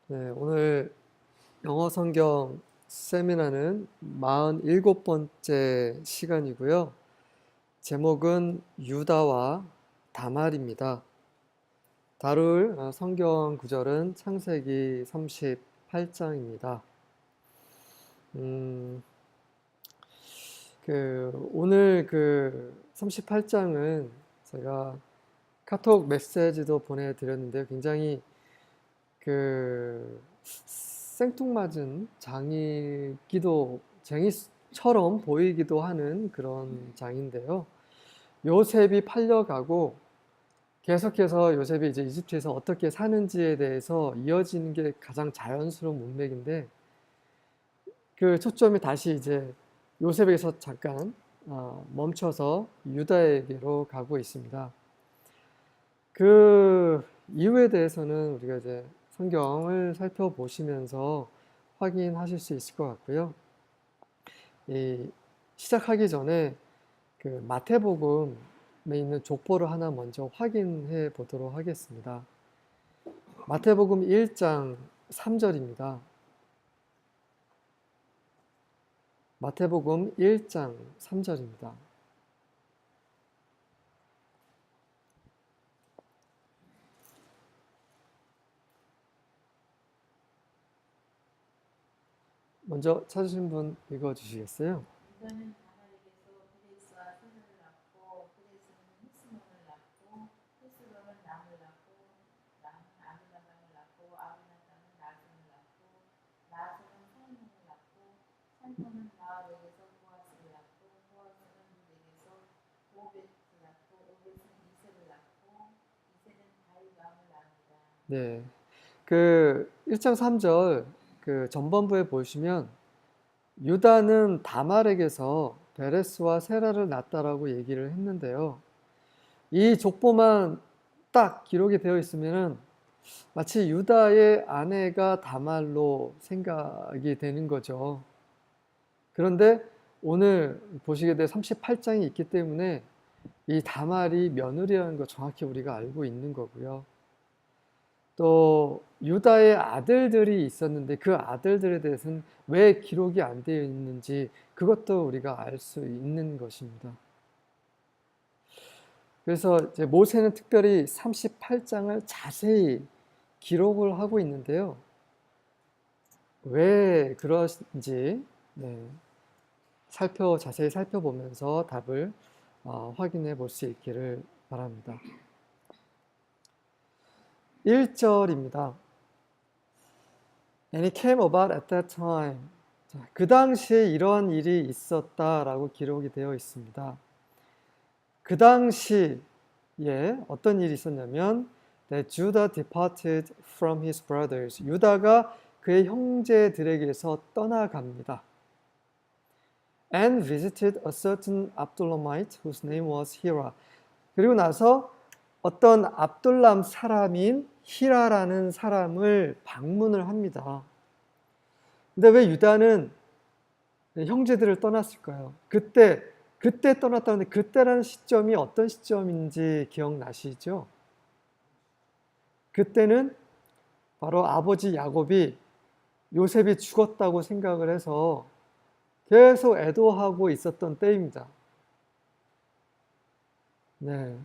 네, 오늘 영어 성경 세미나는 47번째 시간이고요. 제목은 유다와 다말입니다. 다룰 성경 구절은 창세기 38장입니다. 오늘 38장은 제가 카톡 메시지도 보내드렸는데요. 굉장히 생뚱맞은 쟁이처럼 보이기도 하는 그런 장인데요. 요셉이 팔려가고 계속해서 요셉이 이제 이집트에서 어떻게 사는지에 대해서 이어지는 게 가장 자연스러운 문맥인데, 그 초점이 다시 이제 요셉에서 잠깐 멈춰서 유다에게로 가고 있습니다. 그 이유에 대해서는 우리가 이제 성경을 살펴보시면서 확인하실 수 있을 것 같고요. 시작하기 전에 그 마태복음에 있는 족보를 하나 먼저 확인해 보도록 하겠습니다. 마태복음 1장 3절입니다. 마태복음 1장 3절입니다. 먼저 찾으신 분 읽어주시겠어요? 유다는 다말에게서 브레스와 세라를 낳고 브레스는 흑스론을 낳고 흑스론은 남을 낳고 남은 아미나답을 낳고 아미나답은 나손을 낳고 나손은 살몬을 낳고 살몬은 라합에게서 보아스를 낳고 보아스는 룻에게서 오벳을 낳고 오벳은 이새를 낳고 이새는 다윗왕을 낳는다. 네. 1장 3절 전반부에 보시면 유다는 다말에게서 베레스와 세라를 낳았다라고 얘기를 했는데요. 이 족보만 딱 기록이 되어 있으면은 마치 유다의 아내가 다말로 생각이 되는 거죠. 그런데 오늘 보시게 될 38장이 있기 때문에 이 다말이 며느리라는 거 정확히 우리가 알고 있는 거고요. 또 유다의 아들들이 있었는데 그 아들들에 대해서는 왜 기록이 안 되어 있는지 그것도 우리가 알 수 있는 것입니다. 그래서 이제 모세는 특별히 38장을 자세히 기록을 하고 있는데요. 왜 그런지 자세히 살펴보면서 답을 확인해 볼 수 있기를 바랍니다. 1절입니다. And it came about at that time. 그 당시에 이러한 일이 있었다라고 기록이 되어 있습니다. 그 당시에 어떤 일이 있었냐면 that Judah departed from his brothers. 유다가 그의 형제들에게서 떠나갑니다. And visited a certain Abdullamite whose name was Hira. 그리고 나서 어떤 압둘람 사람인 히라라는 사람을 방문을 합니다. 근데 왜 유다는 형제들을 떠났을까요? 그때 떠났다는데 그때라는 시점이 어떤 시점인지 기억나시죠? 그때는 바로 아버지 야곱이 요셉이 죽었다고 생각을 해서 계속 애도하고 있었던 때입니다. 네.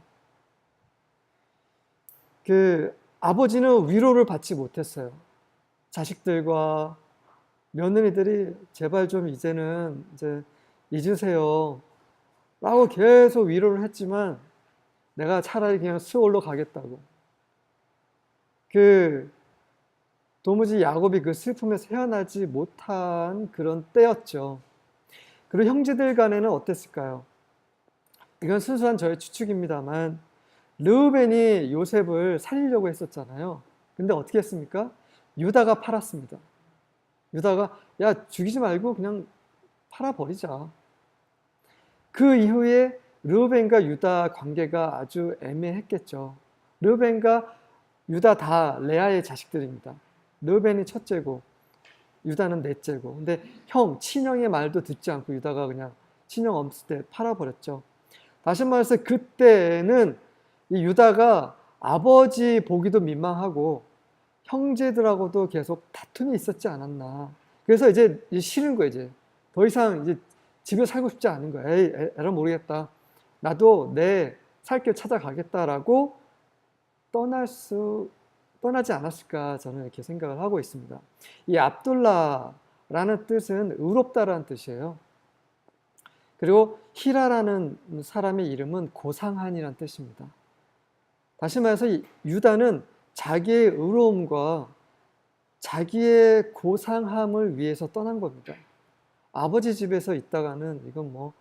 아버지는 위로를 받지 못했어요. 자식들과 며느리들이 제발 좀 이제는 이제 잊으세요 라고 계속 위로를 했지만 내가 차라리 그냥 수월로 가겠다고. 도무지 야곱이 그 슬픔에서 헤어나지 못한 그런 때였죠. 그리고 형제들 간에는 어땠을까요? 이건 순수한 저의 추측입니다만 르우벤이 요셉을 살리려고 했었잖아요. 근데 어떻게 했습니까? 유다가 팔았습니다. 유다가 야 죽이지 말고 그냥 팔아버리자. 그 이후에 르우벤과 유다 관계가 아주 애매했겠죠. 르우벤과 유다 다 레아의 자식들입니다. 르우벤이 첫째고 유다는 넷째고. 근데 친형의 말도 듣지 않고 유다가 그냥 친형 없을 때 팔아버렸죠. 다시 말해서 그때는 이 유다가 아버지 보기도 민망하고 형제들하고도 계속 다툼이 있었지 않았나. 그래서 이제 싫은 거예요. 이제 더 이상 이제 집에 살고 싶지 않은 거예요. 에이, 에라 모르겠다. 나도 내 살 길 찾아가겠다라고 떠나지 않았을까 저는 이렇게 생각을 하고 있습니다. 이 압둘라라는 뜻은 의롭다라는 뜻이에요. 그리고 히라라는 사람의 이름은 고상한이라는 뜻입니다. 다시 말해서 유다는 자기의 의로움과 자기의 고상함을 위해서 떠난 겁니다. 아버지 집에서 있다가는 이거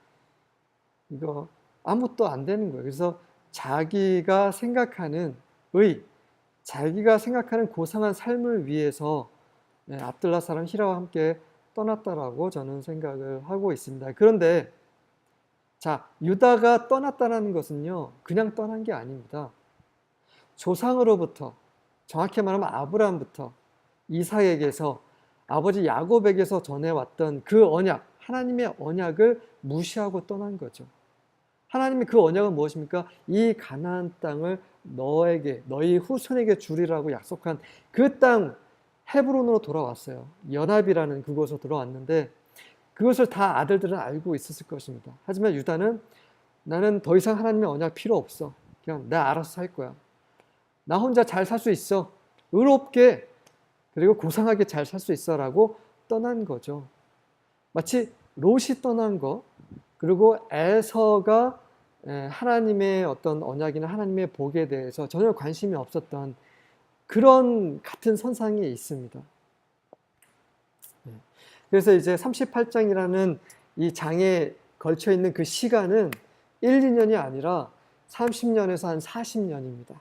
아무것도 안 되는 거예요. 그래서 자기가 생각하는 자기가 생각하는 고상한 삶을 위해서 압둘라 사람 히라와 함께 떠났다라고 저는 생각을 하고 있습니다. 그런데 자, 유다가 떠났다는 것은요, 그냥 떠난 게 아닙니다. 조상으로부터, 정확히 말하면 아브라함부터 이삭에게서 아버지 야곱에게서 전해왔던 그 언약, 하나님의 언약을 무시하고 떠난 거죠. 하나님의 그 언약은 무엇입니까? 이 가나안 땅을 너에게, 너희 후손에게 주리라고 약속한 그 땅 헤브론으로 돌아왔어요. 연합이라는 그곳으로 돌아왔는데 그것을 다 아들들은 알고 있었을 것입니다. 하지만 유다는 나는 더 이상 하나님의 언약 필요 없어. 그냥 나 알아서 살 거야. 나 혼자 잘 살 수 있어. 의롭게 그리고 고상하게 잘 살 수 있어 라고 떠난 거죠. 마치 롯이 떠난 거 그리고 에서가 하나님의 어떤 언약이나 하나님의 복에 대해서 전혀 관심이 없었던 그런 같은 선상에 있습니다. 그래서 이제 38장이라는 이 장에 걸쳐 있는 그 시간은 1, 2년이 아니라 30년에서 한 40년입니다.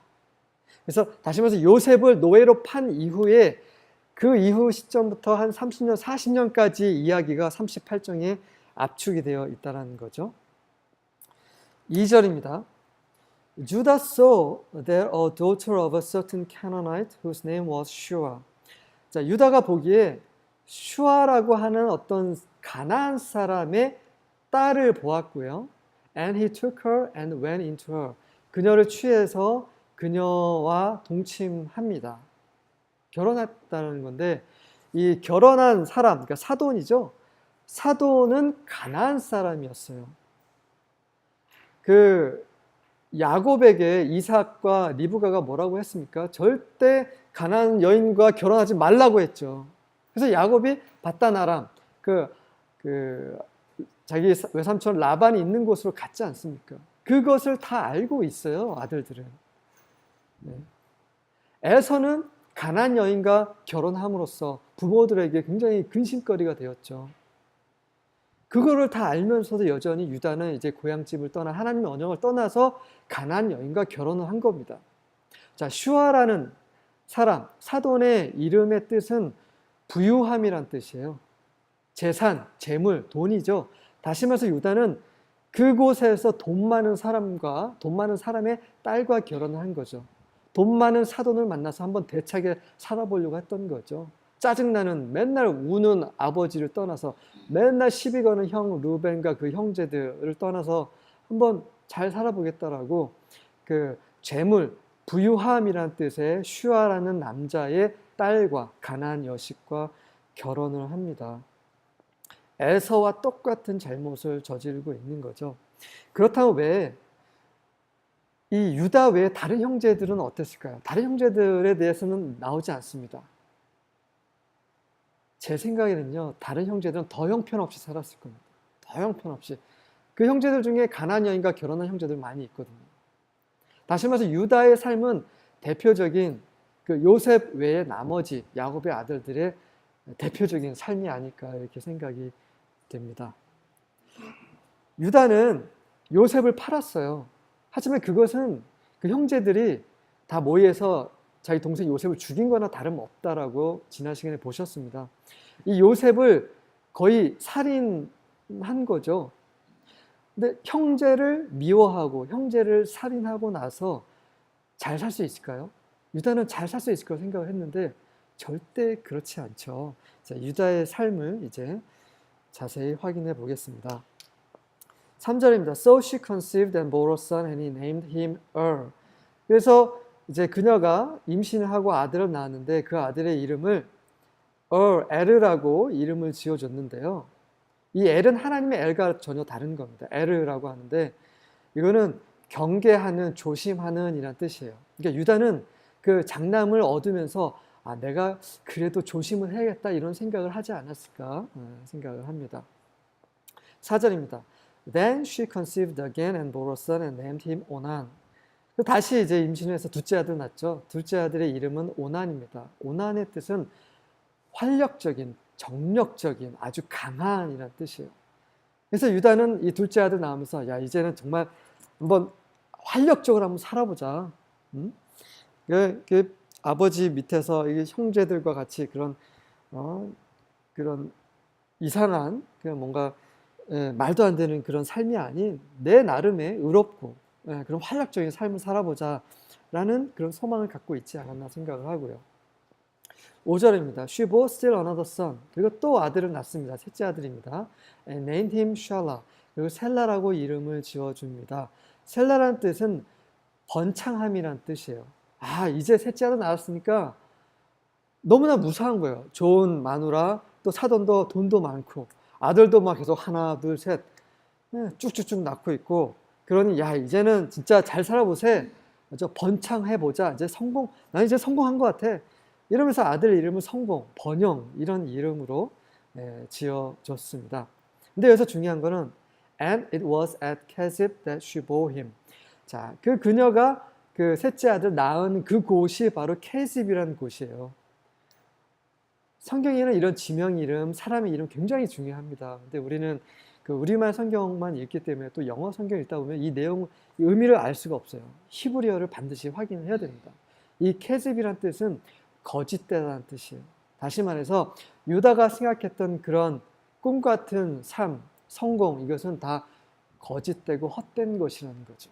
그래서 다시 말해서 요셉을 노예로 판 이후에 그 이후 시점부터 한 30년, 40년까지 이야기가 38장에 압축이 되어 있다는 거죠. 2절입니다. Judah saw there a daughter of a certain Canaanite whose name was Shua. 자, 유다가 보기에 슈아라고 하는 어떤 가나안 사람의 딸을 보았고요. And he took her and went into her. 그녀를 취해서 그녀와 동침합니다. 결혼했다는 건데 이 결혼한 사람, 그러니까 사돈이죠. 사돈은 가나안 사람이었어요. 그 야곱에게 이삭과 리브가가 뭐라고 했습니까? 절대 가나안 여인과 결혼하지 말라고 했죠. 그래서 야곱이 바단 아람, 자기 외삼촌 라반이 있는 곳으로 갔지 않습니까? 그것을 다 알고 있어요, 아들들은. 네. 에서는 가나안 여인과 결혼함으로써 부모들에게 굉장히 근심거리가 되었죠. 그거를 다 알면서도 여전히 유다는 이제 고향집을 떠나 하나님의 언약을 떠나서 가나안 여인과 결혼을 한 겁니다. 자, 슈아라는 사람, 사돈의 이름의 뜻은 부유함이란 뜻이에요. 재산, 재물, 돈이죠. 다시 말해서 유다는 그곳에서 돈 많은 사람의 딸과 결혼을 한 거죠. 돈 많은 사돈을 만나서 한번 대차게 살아보려고 했던 거죠. 짜증나는 맨날 우는 아버지를 떠나서 맨날 시비 거는 형 루벤과 그 형제들을 떠나서 한번 잘 살아보겠다라고 그 재물, 부유함이라는 뜻의 슈아라는 남자의 딸과 가나안 여식과 결혼을 합니다. 에서와 똑같은 잘못을 저지르고 있는 거죠. 그렇다면 왜 이 유다 외에 다른 형제들은 어땠을까요? 다른 형제들에 대해서는 나오지 않습니다. 제 생각에는요, 다른 형제들은 더 형편없이 살았을 겁니다. 더 형편없이. 그 형제들 중에 가나안 여인과 결혼한 형제들 많이 있거든요. 다시 말해서 유다의 삶은 대표적인 그 요셉 외에 나머지 야곱의 아들들의 대표적인 삶이 아닐까 이렇게 생각이 됩니다. 유다는 요셉을 팔았어요. 하지만 그것은 그 형제들이 다 모여서 자기 동생 요셉을 죽인 거나 다름없다라고 지난 시간에 보셨습니다. 이 요셉을 거의 살인한 거죠. 근데 형제를 미워하고 형제를 살인하고 나서 잘 살 수 있을까요? 유다는 잘 살 수 있을 거라고 생각을 했는데 절대 그렇지 않죠. 자, 유다의 삶을 이제 자세히 확인해 보겠습니다. 3절입니다. So she conceived and bore a son and he named him Er. 그래서 이제 그녀가 임신을 하고 아들을 낳았는데 그 아들의 이름을 엘이라고 이름을 지어줬는데요. 이 엘은 하나님의 엘과 전혀 다른 겁니다. 엘이라고 하는데 이거는 경계하는, 조심하는 이란 뜻이에요. 그러니까 유다는 그 장남을 얻으면서 내가 그래도 조심을 해야겠다 이런 생각을 하지 않았을까 생각을 합니다. 4절입니다. Then she conceived again and bore a son and named him Onan. 다시 이제 임신을 해서 둘째 아들 낳죠. 둘째 아들의 이름은 오난입니다. 오난의 뜻은 활력적인, 정력적인, 아주 강한 이란 뜻이에요. 그래서 유다는 이 둘째 아들 낳으면서 이제는 정말 한번 활력적으로 한번 살아보자. 그 아버지 밑에서 이 형제들과 같이 그런 이상한 그냥 뭔가 말도 안 되는 그런 삶이 아닌 내 나름의 의롭고 그런 활력적인 삶을 살아보자라는 그런 소망을 갖고 있지 않았나 생각을 하고요. 5절입니다. She bore still another son. 그리고 또 아들을 낳습니다. 셋째 아들입니다. And named him Shelah. 그리고 셀라라고 이름을 지어줍니다. 셀라라는 뜻은 번창함이란 뜻이에요. 이제 셋째 아들 낳았으니까 너무나 무사한 거예요. 좋은 마누라, 또 사돈도 돈도 많고 아들도 막 계속 하나, 둘, 셋 쭉쭉쭉 낳고 있고 그러니 이제는 진짜 잘 살아보세. 번창해보자. 난 이제 성공한 것 같아. 이러면서 아들 이름을 성공, 번영 이런 이름으로 지어줬습니다. 근데 여기서 중요한 거는 And it was at Kezib that she bore him. 자, 그녀가 그 셋째 아들 낳은 그 곳이 바로 케집이라는 곳이에요. 성경에는 이런 지명 이름, 사람의 이름 굉장히 중요합니다. 근데 우리는 그 우리말 성경만 읽기 때문에 또 영어 성경 읽다 보면 이 내용, 이 의미를 알 수가 없어요. 히브리어를 반드시 확인을 해야 됩니다. 이 케집이란 뜻은 거짓되다는 뜻이에요. 다시 말해서 유다가 생각했던 그런 꿈 같은 삶, 성공, 이것은 다 거짓되고 헛된 것이라는 거죠.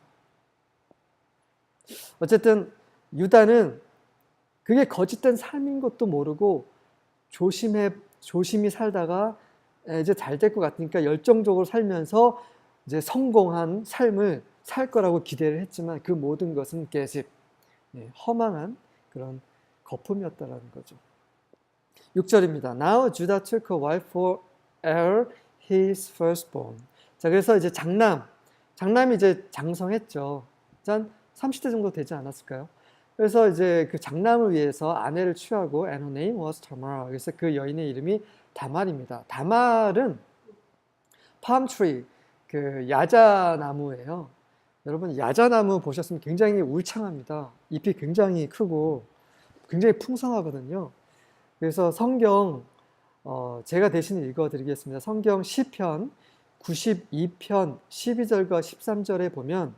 어쨌든 유다는 그게 거짓된 삶인 것도 모르고 조심히 살다가 이제 잘 될 것 같으니까 열정적으로 살면서 이제 성공한 삶을 살 거라고 기대를 했지만 그 모든 것은 계집, 허망한 그런 거품이었다라는 거죠. 6절입니다. Now Judah took a wife for Er, his firstborn. 자, 그래서 이제 장남이 이제 장성했죠. 한 30대 정도 되지 않았을까요? 그래서 이제 그 장남을 위해서 아내를 취하고 and her name was Tamar. 그래서 그 여인의 이름이 다말입니다. 다말은 palm tree, 그 야자나무예요. 여러분 야자나무 보셨으면 굉장히 울창합니다. 잎이 굉장히 크고 굉장히 풍성하거든요. 그래서 성경 제가 대신 읽어드리겠습니다. 성경 시편 92편 12절과 13절에 보면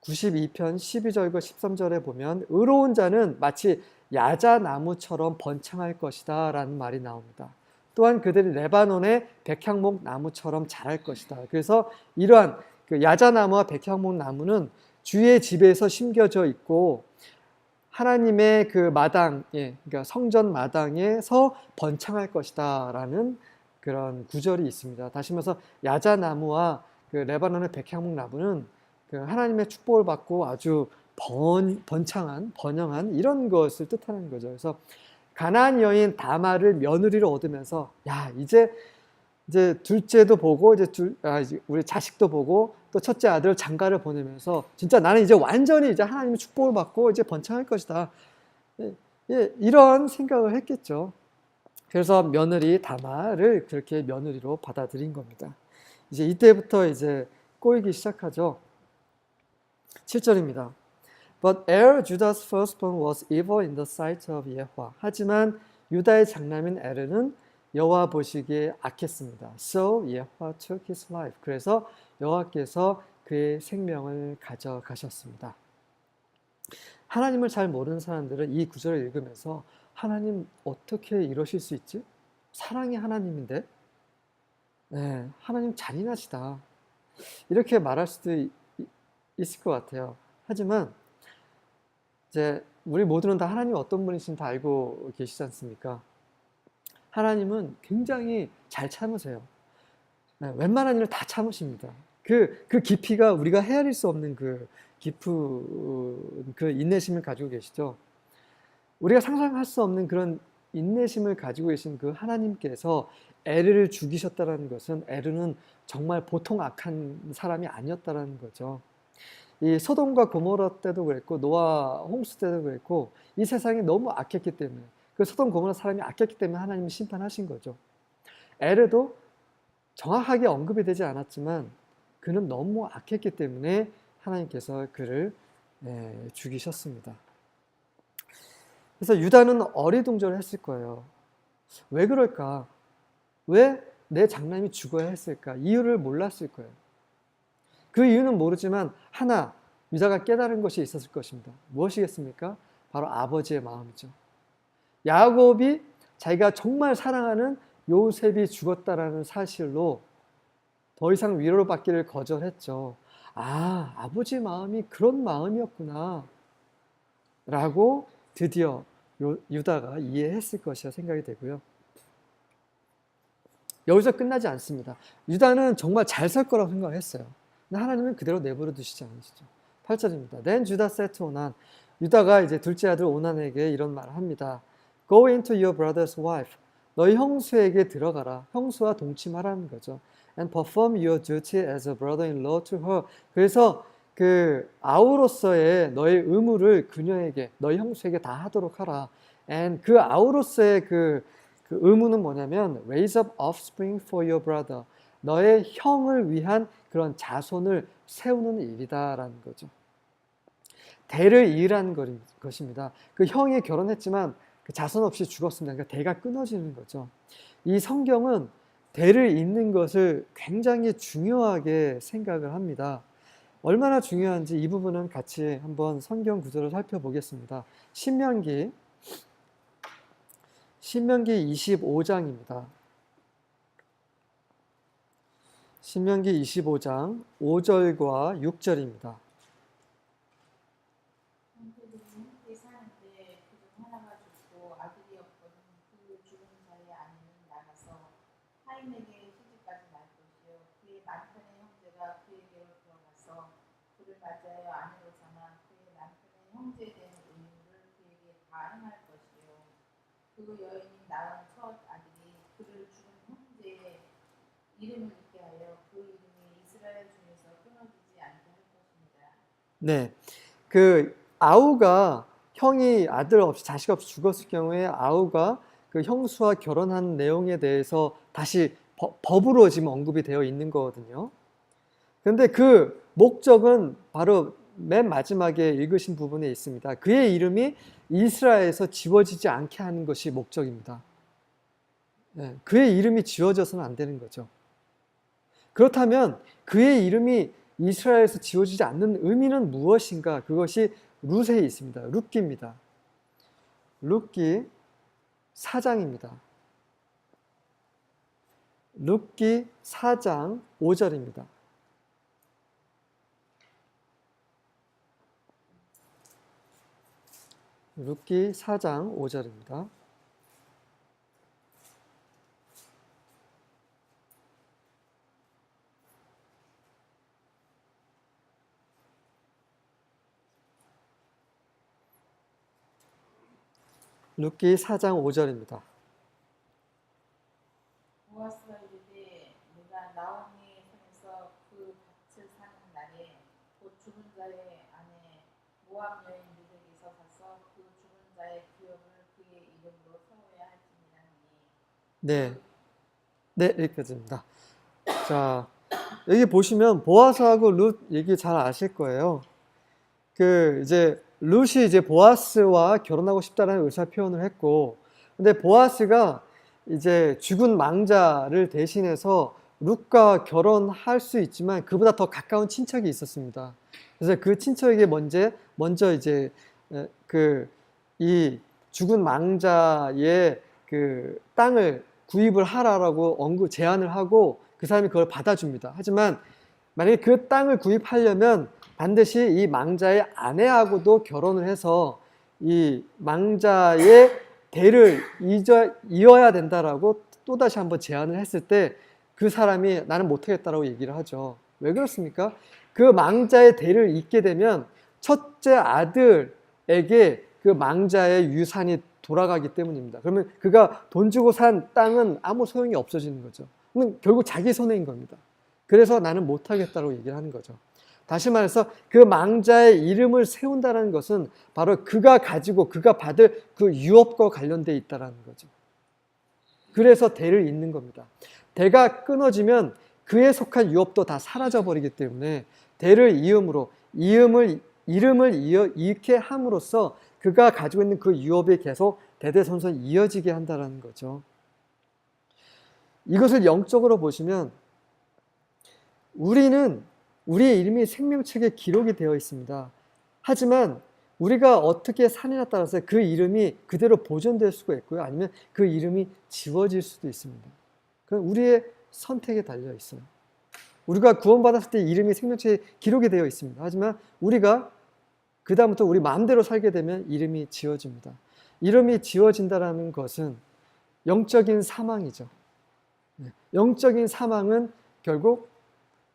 92편 12절과 13절에 보면 의로운 자는 마치 야자나무처럼 번창할 것이다 라는 말이 나옵니다. 또한 그들이 레바논의 백향목 나무처럼 자랄 것이다. 그래서 이러한 그 야자나무와 백향목 나무는 주의 집에서 심겨져 있고 하나님의 그 마당, 그러니까 성전 마당에서 번창할 것이다 라는 그런 구절이 있습니다. 다시 말해서 야자나무와 그 레바논의 백향목 나무는 그 하나님의 축복을 받고 아주 번영한 이런 것을 뜻하는 거죠. 그래서 가나안 여인 다말을 며느리로 얻으면서 이제 둘째도 보고 이제 우리 자식도 보고 또 첫째 아들 장가를 보내면서 진짜 나는 이제 완전히 이제 하나님의 축복을 받고 이제 번창할 것이다. 이런 생각을 했겠죠. 그래서 며느리 다말을 그렇게 며느리로 받아들인 겁니다. 이제 이때부터 이제 꼬이기 시작하죠. 7절입니다. But Judah's firstborn was evil in the sight of Yahweh. 하지만 유다의 장남인 에르는 여호와 보시기에 악했습니다. So Yahweh took his life. 그래서 여호와께서 그의 생명을 가져가셨습니다. 하나님을 잘 모르는 사람들은 이 구절을 읽으면서 하나님 어떻게 이러실 수 있지? 사랑이 하나님인데? 하나님 잔인하시다. 이렇게 말할 수도 있을 것 같아요. 하지만 이제 우리 모두는 다 하나님 어떤 분이신지 다 알고 계시지 않습니까? 하나님은 굉장히 잘 참으세요. 웬만한 일을 다 참으십니다. 그 깊이가 우리가 헤아릴 수 없는 그 깊은 그 인내심을 가지고 계시죠. 우리가 상상할 수 없는 그런 인내심을 가지고 계신 그 하나님께서 에르를 죽이셨다는 것은 에르는 정말 보통 악한 사람이 아니었다는 거죠. 이 소돔과 고모라 때도 그랬고 노아 홍수 때도 그랬고 이 세상이 너무 악했기 때문에 그 소돔 고모라 사람이 악했기 때문에 하나님이 심판하신 거죠. 에르도 정확하게 언급이 되지 않았지만 그는 너무 악했기 때문에 하나님께서 그를 죽이셨습니다. 그래서 유다는 어리둥절을 했을 거예요. 왜 그럴까? 왜 내 장남이 죽어야 했을까? 이유를 몰랐을 거예요. 그 이유는 모르지만 하나 유다가 깨달은 것이 있었을 것입니다. 무엇이겠습니까? 바로 아버지의 마음이죠. 야곱이 자기가 정말 사랑하는 요셉이 죽었다라는 사실로 더 이상 위로를 받기를 거절했죠. 아, 아버지의 마음이 그런 마음이었구나 라고 드디어 유다가 이해했을 것이라 생각이 되고요. 여기서 끝나지 않습니다. 유다는 정말 잘 살 거라고 생각했어요. 근데 하나님은 그대로 내버려 두시지 않으시죠. 8절입니다. Then Judah said to Onan, 유다가 이제 둘째 아들 오난에게 이런 말을 합니다. Go into your brother's wife. 너희 형수에게 들어가라. 형수와 동침하라는 거죠. And perform your duty as a brother-in-law to her. 그래서 그 아우로서의 너의 의무를 그녀에게, 너희 형수에게 다 하도록 하라. And 그 아우로서의 그 의무는 뭐냐면 raise up offspring for your brother. 너의 형을 위한 그런 자손을 세우는 일이다라는 거죠. 대를 이으라는 것입니다. 그 형이 결혼했지만 그 자손 없이 죽었습니다. 그러니까 대가 끊어지는 거죠. 이 성경은 대를 잇는 것을 굉장히 중요하게 생각을 합니다. 얼마나 중요한지 이 부분은 같이 한번 성경 구절을 살펴보겠습니다. 신명기 25장입니다. 신명기 25장 5절과 6절입니다. 형제들이 함께 사는데 그중 하나가 죽고 아들이 없거든 그 죽은 자의 아내는 나가서 타인에게 시집가지 말 것이요 그의 남편의 형제가 그에게로 들어가서 그를 맞이하여 아내로 삼아 그의 남편의 형제 된 의무를 그에게 다 행할 것이요 그 여인이 낳은 첫 아들이 그를 죽은 형제의 이름을 있게 하여 그 이름이 이스라엘 중에서 끊어지지 않게 할 것입니다. 네, 그 아우가 형이 아들 없이 자식 없이 죽었을 경우에 아우가 그 형수와 결혼한 내용에 대해서 다시 법으로 지금 언급이 되어 있는 거거든요. 그런데 그 목적은 바로 맨 마지막에 읽으신 부분에 있습니다. 그의 이름이 이스라엘에서 지워지지 않게 하는 것이 목적입니다. 네, 그의 이름이 지워져서는 안 되는 거죠. 그렇다면 그의 이름이 이스라엘에서 지워지지 않는 의미는 무엇인가? 그것이 룻에 있습니다. 룻기입니다. 룻기 4장입니다. 룻기 4장 5절입니다. 룻기 4장 5절입니다. 룻기 4장 5절입니다. 보아스가 이르되 내가 나오미의 손에서 그 밭을 사는 날에 곧 죽은 자의 아내 모압 여인 르벡에서 사서 그 죽은 자의 기업을 그의 이름으로 세워야 할지니라니. 네, 네, 여기까지입니다. 자, 여기 보시면 보아스하고 룻 얘기 잘 아실 거예요. 이제 룻이 이제 보아스와 결혼하고 싶다는 의사 표현을 했고, 근데 보아스가 이제 죽은 망자를 대신해서 룻과 결혼할 수 있지만 그보다 더 가까운 친척이 있었습니다. 그래서 그 친척에게 먼저 이제 이 죽은 망자의 그 땅을 구입을 하라라고 제안을 하고 그 사람이 그걸 받아줍니다. 하지만 만약에 그 땅을 구입하려면 반드시 이 망자의 아내하고도 결혼을 해서 이 망자의 대를 이어야 된다라고 또다시 한번 제안을 했을 때 그 사람이 나는 못하겠다라고 얘기를 하죠. 왜 그렇습니까? 그 망자의 대를 잇게 되면 첫째 아들에게 그 망자의 유산이 돌아가기 때문입니다. 그러면 그가 돈 주고 산 땅은 아무 소용이 없어지는 거죠. 그럼 결국 자기 손해인 겁니다. 그래서 나는 못하겠다고 얘기를 하는 거죠. 다시 말해서 그 망자의 이름을 세운다는 것은 바로 그가 가지고 그가 받을 그 유업과 관련되어 있다는 거죠. 그래서 대를 잇는 겁니다. 대가 끊어지면 그에 속한 유업도 다 사라져버리기 때문에 대를 이음으로 이름을 잇게 함으로써 그가 가지고 있는 그 유업이 계속 대대손손 이어지게 한다는 거죠. 이것을 영적으로 보시면 우리의 이름이 생명책에 기록이 되어 있습니다. 하지만 우리가 어떻게 사느냐에 따라서 그 이름이 그대로 보존될 수가 있고요. 아니면 그 이름이 지워질 수도 있습니다. 그건 우리의 선택에 달려 있어요. 우리가 구원받았을 때 이름이 생명책에 기록이 되어 있습니다. 하지만 우리가 그 다음부터 우리 마음대로 살게 되면 이름이 지워집니다. 이름이 지워진다는 것은 영적인 사망이죠. 영적인 사망은 결국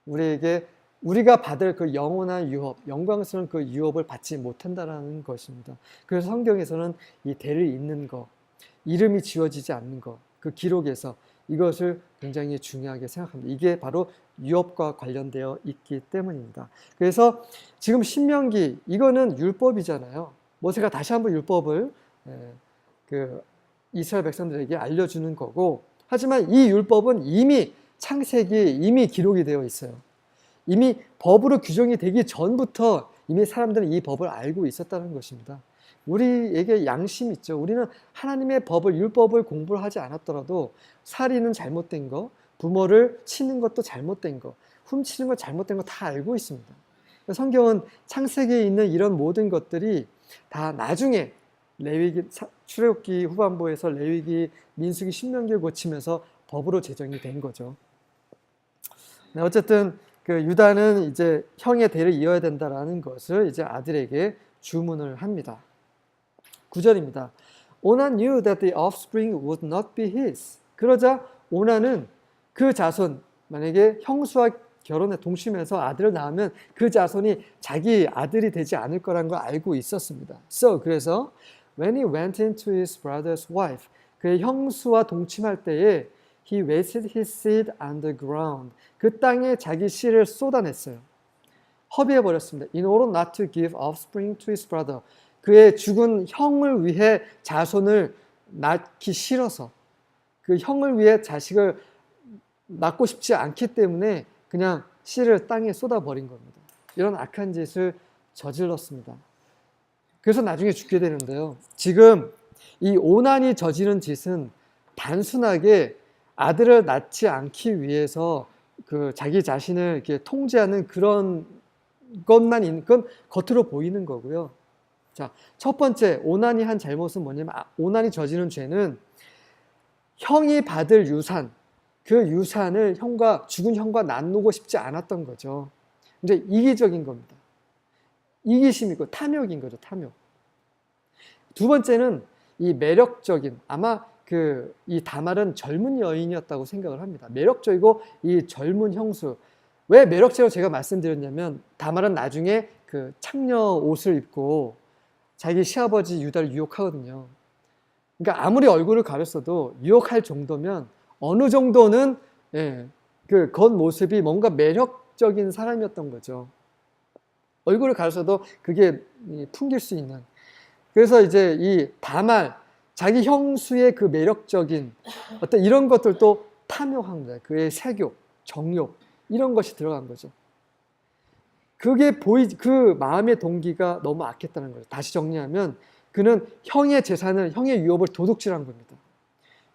우리에게 우리가 받을 그 영원한 유업, 영광스러운 그 유업을 받지 못한다는 것입니다. 그래서 성경에서는 이 대를 잇는 것, 이름이 지워지지 않는 것, 그 기록에서 이것을 굉장히 중요하게 생각합니다. 이게 바로 유업과 관련되어 있기 때문입니다. 그래서 지금 신명기, 이거는 율법이잖아요. 모세가 다시 한번 율법을 그 이스라엘 백성들에게 알려주는 거고, 하지만 이 율법은 이미 창세기에 이미 기록이 되어 있어요. 이미 법으로 규정이 되기 전부터 이미 사람들은 이 법을 알고 있었다는 것입니다. 우리에게 양심이 있죠. 우리는 하나님의 법을, 율법을 공부를 하지 않았더라도 살인은 잘못된 거, 부모를 치는 것도 잘못된 거, 훔치는 것 잘못된 거 다 알고 있습니다. 성경은 창세기에 있는 이런 모든 것들이 다 나중에 레위기, 출애굽기 후반부에서 레위기, 민수기, 신명기를 고치면서 법으로 제정이 된 거죠. 네, 어쨌든 그 유다는 이제 형의 대를 이어야 된다라는 것을 이제 아들에게 주문을 합니다. 9절입니다. 오난 knew that the offspring would not be his. 그러자 오난은 그 자손, 만약에 형수와 결혼에 동심해서 아들을 낳으면 그 자손이 자기 아들이 되지 않을 거라는 걸 알고 있었습니다. 그래서 when he went into his brother's wife, 그의 형수와 동침할 때에 he wasted his seed on the ground. 그 땅에 자기 씨를 쏟아냈어요. 허비해버렸습니다. In order not to give offspring to his brother. 그의 죽은 형을 위해 자손을 낳기 싫어서, 그 형을 위해 자식을 낳고 싶지 않기 때문에 그냥 씨를 땅에 쏟아버린 겁니다. 이런 악한 짓을 저질렀습니다. 그래서 나중에 죽게 되는데요. 지금 이 오난이 저지른 짓은 단순하게 아들을 낳지 않기 위해서 그 자기 자신을 이렇게 통제하는 그런 것만 있는 건 겉으로 보이는 거고요. 자, 첫 번째 오난이 한 잘못은 뭐냐면 오난이 저지른 죄는 형이 받을 유산, 그 유산을 죽은 형과 나누고 싶지 않았던 거죠. 이제 이기적인 겁니다. 이기심이고 탐욕인 거죠, 탐욕. 두 번째는 이 매력적인, 아마 이 다말은 젊은 여인이었다고 생각을 합니다. 매력적이고 이 젊은 형수. 왜 매력적이라고 제가 말씀드렸냐면 다말은 나중에 그 창녀 옷을 입고 자기 시아버지 유다를 유혹하거든요. 그러니까 아무리 얼굴을 가렸어도 유혹할 정도면 어느 정도는 그 겉모습이 뭔가 매력적인 사람이었던 거죠. 얼굴을 가렸어도 그게 풍길 수 있는. 그래서 이제 이 다말, 자기 형수의 그 매력적인 어떤 이런 것들도 탐욕한 거예요. 그의 색욕, 정욕 이런 것이 들어간 거죠. 그 마음의 동기가 너무 악했다는 거예요. 다시 정리하면 그는 형의 재산을, 형의 유업을 도둑질한 겁니다.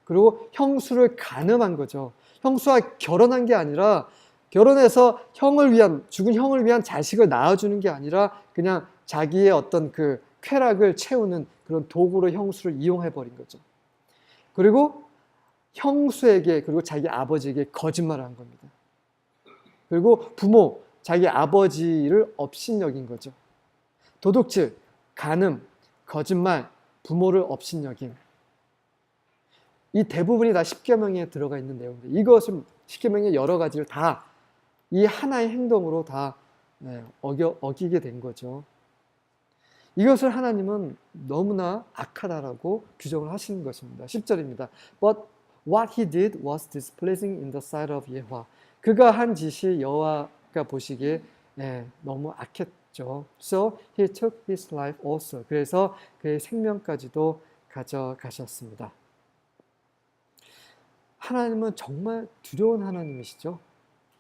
그리고 형수를 간음한 거죠. 형수와 결혼한 게 아니라 결혼해서 죽은 형을 위한 자식을 낳아주는 게 아니라 그냥 자기의 어떤 그 쾌락을 채우는 그런 도구로 형수를 이용해버린 거죠. 그리고 형수에게, 그리고 자기 아버지에게 거짓말을 한 겁니다. 그리고 자기 아버지를 업신여긴 거죠. 도둑질, 간음, 거짓말, 부모를 업신여김. 이 대부분이 다 십계명에 들어가 있는 내용들. 이것을 십계명의 여러 가지를 다 이 하나의 행동으로 다 어기게 된 거죠. 이것을 하나님은 너무나 악하다라고 규정을 하시는 것입니다. 10절입니다. But what he did was displeasing in the sight of Yehovah. 그가 한 짓이 여호와가 보시기에 너무 악했죠. So he took his life also. 그래서 그의 생명까지도 가져가셨습니다. 하나님은 정말 두려운 하나님이시죠.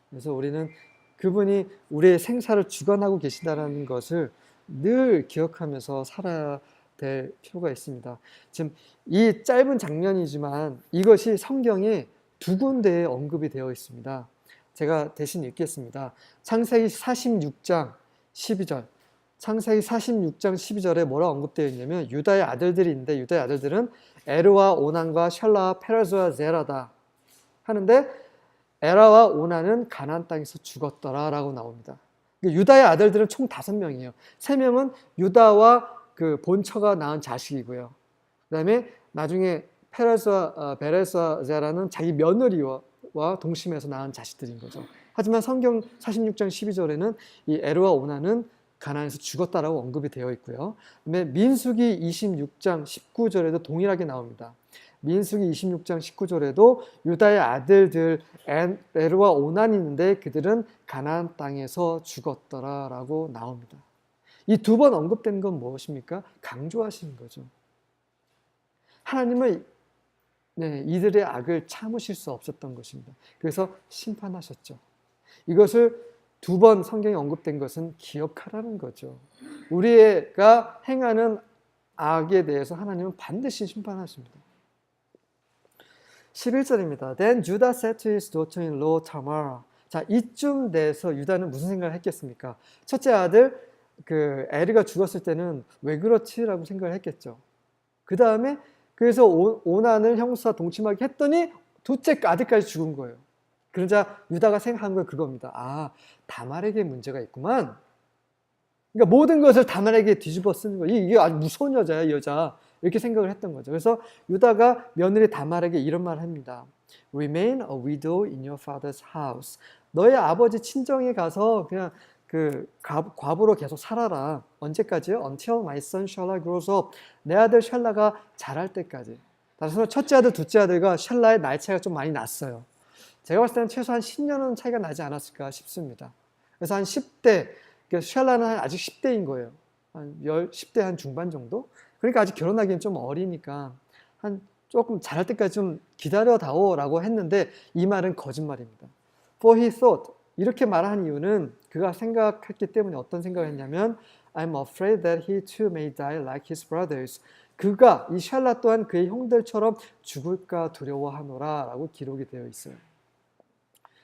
그래서 우리는 그분이 우리의 생사를 주관하고 계시다는 것을 늘 기억하면서 살아야 될 필요가 있습니다. 지금 이 짧은 장면이지만 이것이 성경에 두 군데에 언급이 되어 있습니다. 제가 대신 읽겠습니다. 창세기 46장 12절. 창세기 46장 12절에 뭐라 언급되어 있냐면 유다의 아들들이 있는데 유다의 아들들은 에르와 오난과 셜라와 페레스와 제라다 하는데 에라와 오난은 가나안 땅에서 죽었더라 라고 나옵니다. 유다의 아들들은 총 5명이에요. 3명은 유다와 그 본처가 낳은 자식이고요. 그 다음에 나중에 베레스와 제라는 자기 며느리와 동심에서 낳은 자식들인 거죠. 하지만 성경 46장 12절에는 이 에르와 오난은 가나안에서 죽었다라고 언급이 되어 있고요. 그다음에 민수기 26장 19절에도 동일하게 나옵니다. 민수기 26장 19절에도 유다의 아들들 에르와 오난이 있는데 그들은 가나안 땅에서 죽었더라라고 나옵니다. 이 두 번 언급된 건 무엇입니까? 강조하시는 거죠. 하나님은 이들의 악을 참으실 수 없었던 것입니다. 그래서 심판하셨죠. 이것을 두 번 성경에 언급된 것은 기억하라는 거죠. 우리가 행하는 악에 대해서 하나님은 반드시 심판하십니다. 11절입니다. Then Judah said to his daughter-in-law Tamar. 자, 이쯤 돼서 유다는 무슨 생각을 했겠습니까? 첫째 아들 그 에리가 죽었을 때는 왜 그렇지라고 생각을 했겠죠. 그 다음에 그래서 오난을 형수와 동침하게 했더니 둘째 아들까지 죽은 거예요. 그러자 유다가 생각한 건 그겁니다. 아, 다말에게 문제가 있구만. 그러니까 모든 것을 다말에게 뒤집어 쓰는 거예요. 이게 아주 무서운 여자야, 이 여자. 이렇게 생각을 했던 거죠. 그래서 유다가 며느리 다말에게 이런 말을 합니다. Remain a widow in your father's house. 너의 아버지 친정에 가서 그냥 그 과부로 계속 살아라. 언제까지요? Until my son Shelah grows up. 내 아들 샬라가 자랄 때까지. 따라서 첫째 아들, 둘째 아들과 샬라의 나이 차이가 좀 많이 났어요. 제가 봤을 때는 최소한 10년은 차이가 나지 않았을까 싶습니다. 그래서 한 10대, 샬라는 아직 10대인 거예요. 한 10대 한 중반 정도? 그러니까 아직 결혼하기엔 좀 어리니까 한 조금 자랄 때까지 좀 기다려다오라고 했는데 이 말은 거짓말입니다. For he thought, 이렇게 말한 이유는 그가 생각했기 때문에 어떤 생각을 했냐면 I'm afraid that he too may die like his brothers. 그가, 이 샬라 또한 그의 형들처럼 죽을까 두려워하노라 라고 기록이 되어 있어요.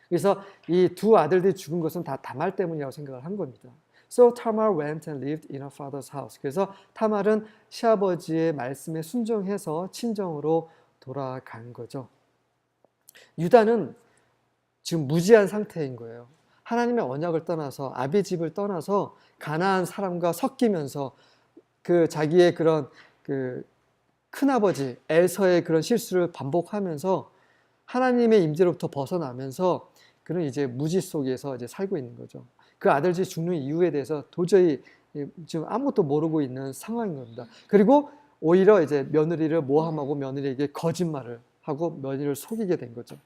그래서 이 두 아들들이 죽은 것은 다 다말 때문이라고 생각을 한 겁니다. So Tamar went and lived in her father's house. 그래서 타말은 시아버지의 말씀에 순종해서 친정으로 돌아간 거죠. 유다는 지금 무지한 상태인 거예요. 하나님의 언약을 떠나서 아비 집을 떠나서 가나안 사람과 섞이면서 그 자기의 그런 그 큰아버지 엘서의 그런 실수를 반복하면서 하나님의 임재로부터 벗어나면서 그런 이제 무지 속에서 이제 살고 있는 거죠. 그 아들들이 죽는 이유에 대해서 도저히 지금 아무것도 모르고 있는 상황인 겁니다. 그리고 오히려 이제 며느리를 모함하고 며느리에게 거짓말을 하고 며느리를 속이게 된 거죠.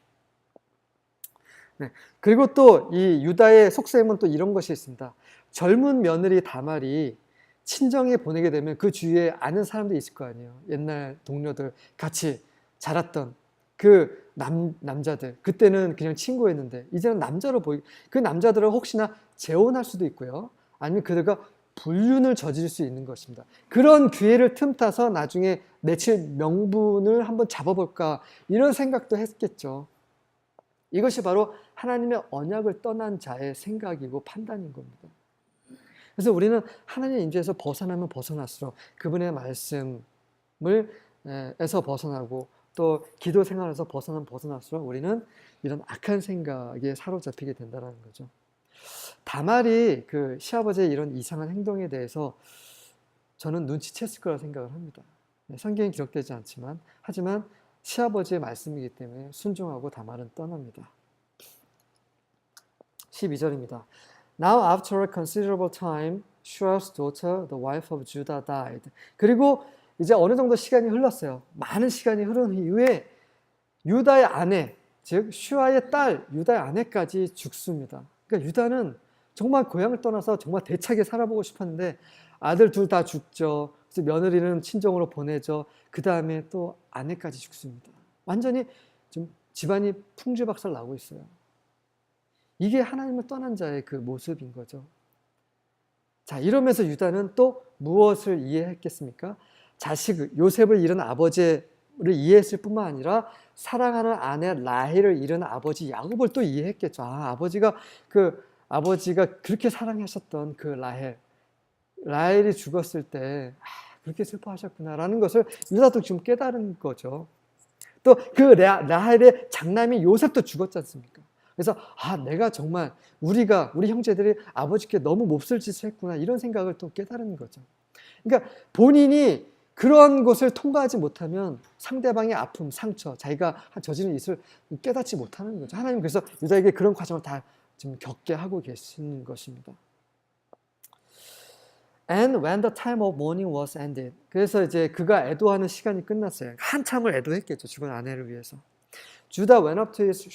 네. 그리고 또 이 유다의 속셈은 또 이런 것이 있습니다. 젊은 며느리 다말이 친정에 보내게 되면 그 주위에 아는 사람들이 있을 거 아니에요. 옛날 동료들 같이 자랐던 그 남자들. 그때는 그냥 친구였는데 이제는 남자로 그 남자들은 혹시나 재혼할 수도 있고요. 아니면 그들과 불륜을 저지를 수 있는 것입니다. 그런 기회를 틈타서 나중에 내칠 명분을 한번 잡아볼까 이런 생각도 했겠죠. 이것이 바로 하나님의 언약을 떠난 자의 생각이고 판단인 겁니다. 그래서 우리는 하나님의 임재에서 벗어나면 벗어날수록 그분의 말씀에서 벗어나고 또 기도 생활에서 벗어나면 벗어날수록 우리는 이런 악한 생각에 사로잡히게 된다는 거죠. 다말이 그 시아버지의 이런 이상한 행동에 대해서 저는 눈치챘을 거라 생각을 합니다. 성경에 기록되지 않지만 하지만 시아버지의 말씀이기 때문에 순종하고 다말은 떠납니다. 12절입니다. Now after a considerable time, Shua's daughter, the wife of Judah, died. 그리고 이제 어느 정도 시간이 흘렀어요. 많은 시간이 흐른 이후에 유다의 아내, 즉 슈아의 딸 유다의 아내까지 죽습니다. 그러니까 유다는 정말 고향을 떠나서 정말 대차게 살아보고 싶었는데 아들 둘 다 죽죠. 그래서 며느리는 친정으로 보내죠. 그 다음에 또 아내까지 죽습니다. 완전히 좀 집안이 풍지박살 나고 있어요. 이게 하나님을 떠난 자의 그 모습인 거죠. 자, 이러면서 유다는 또 무엇을 이해했겠습니까? 자식 요셉을 잃은 아버지를 이해했을 뿐만 아니라 사랑하는 아내 라헬을 잃은 아버지 야곱을 또 이해했겠죠. 아버지가 그렇게 사랑하셨던 그 라헬이 죽었을 때 그렇게 슬퍼하셨구나라는 것을 유다도 지금 깨달은 거죠. 또 그 라헬의 장남이 요셉도 죽었지 않습니까? 그래서 내가 정말 우리 형제들이 아버지께 너무 몹쓸 짓을 했구나 이런 생각을 또 깨달은 거죠. 그러니까 본인이 그런 것을 통과하지 못하면 상대방의 아픔, 상처, 자기가 저지른 일을 깨닫지 못하는 거죠. 하나님 그래서 유다에게 그런 과정을 다 지금 겪게 하고 계시는 것입니다. And when the time of mourning was ended. 그래서 이제 그가 애도하는 시간이 끝났어요. 한참을 애도했겠죠. 죽은 아내를 위해서. Judah went up to his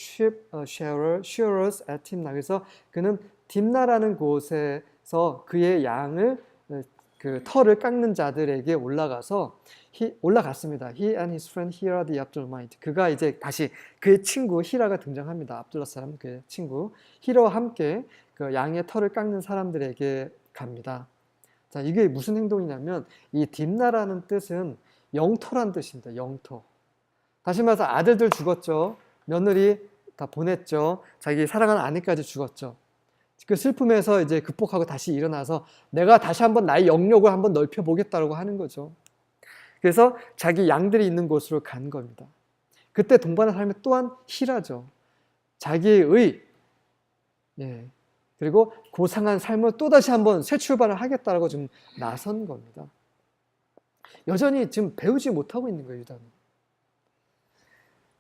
shearers at Timnah. 그래서 그는 딥나라는 곳에서 그의 양을 그 털을 깎는 자들에게 올라갔습니다. He and his friend Hira the Abdullamite. 그가 이제 다시 그의 친구 히라가 등장합니다. 압둘라 사람 그의 친구 히라와 함께 그 양의 털을 깎는 사람들에게 갑니다. 자, 이게 무슨 행동이냐면 이 딥나라는 뜻은 영토란 뜻입니다. 영토. 다시 말해서 아들들 죽었죠. 며느리 다 보냈죠. 자기 사랑하는 아내까지 죽었죠. 그 슬픔에서 이제 극복하고 다시 일어나서 내가 다시 한번 나의 영역을 한번 넓혀보겠다고 하는 거죠. 그래서 자기 양들이 있는 곳으로 간 겁니다. 그때 동반한 사람이 또한 히라죠. 자기의 그리고 고상한 삶을 또다시 한번 새 출발을 하겠다라고 좀 나선 겁니다. 여전히 지금 배우지 못하고 있는 거예요, 유다는.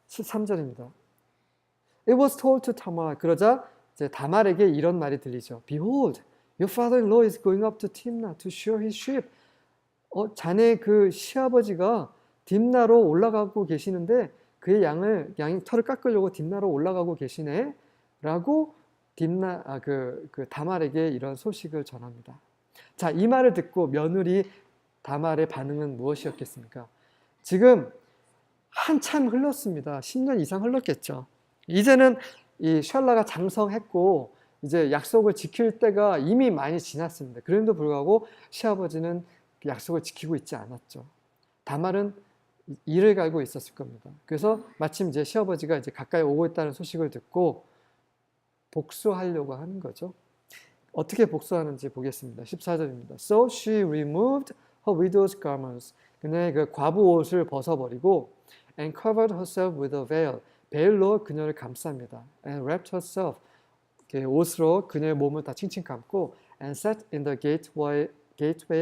13절입니다. It was told to Tamar. 그러자 이제 다말에게 이런 말이 들리죠. Behold, your father-in-law is going up to Timnah to shear his sheep. 자네 그 시아버지가 딥나로 올라가고 계시는데 그의 양이 털을 깎으려고 딥나로 올라가고 계시네. 라고 그 다말에게 이런 소식을 전합니다. 자, 이 말을 듣고 며느리 다말의 반응은 무엇이었겠습니까? 지금 한참 흘렀습니다. 10년 이상 흘렀겠죠. 이제는 이 샬라가 장성했고 이제 약속을 지킬 때가 이미 많이 지났습니다. 그럼에도 불구하고 시아버지는 그 약속을 지키고 있지 않았죠. 다말은 이를 갈고 있었을 겁니다. 그래서 마침 이제 시아버지가 이제 가까이 오고 있다는 소식을 듣고 복수하려고 하는 거죠. 어떻게 복수하는지 보겠습니다. 14절입니다. So she removed her widow's garments. 그녀의 그 과부 옷을 벗어버리고 and covered herself with a veil. 베일로 그녀를 감쌉니다. And wrapped herself. 옷으로 그녀의 몸을 다 칭칭 감고 and sat in the gateway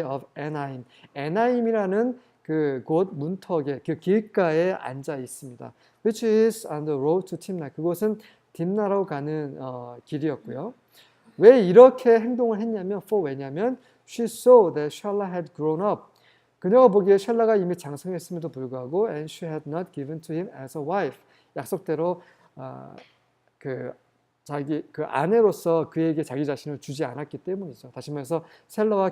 of Enaim. 에나임이라는 그 곳 문턱에 그 길가에 앉아 있습니다. Which is on the road to Timnah. 그곳은 딥나로 가는 길이었고요. 왜 이렇게 행동을 했냐면 왜냐면 she saw that Shelah had grown up. 그녀가 보기에 샬라가 이미 장성했음에도 불구하고 and she had not given to him as a wife. 약속대로 자기 그 아내로서 그에게 자기 자신을 주지 않았기 때문이죠. 다시 말해서 셀라와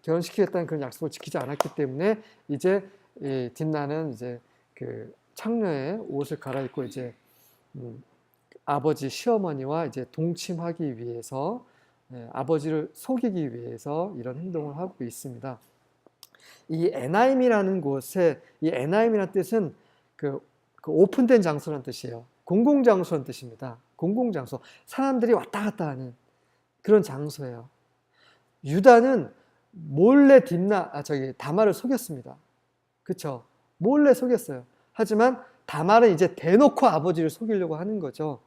결혼시키겠다는 그런 약속을 지키지 않았기 때문에 이제 딥나는 이제 그 창녀의 옷을 갈아입고 이제 아버지 시어머니와 이제 동침하기 위해서 아버지를 속이기 위해서 이런 행동을 하고 있습니다. 이 에나임이라는 곳에 이 에나임이라는 뜻은 그 오픈된 장소라는 뜻이에요. 공공장소라는 뜻입니다. 공공장소. 사람들이 왔다 갔다 하는 그런 장소예요. 유다는 몰래 다말을 속였습니다. 그렇죠? 몰래 속였어요. 하지만 다말은 이제 대놓고 아버지를 속이려고 하는 거죠.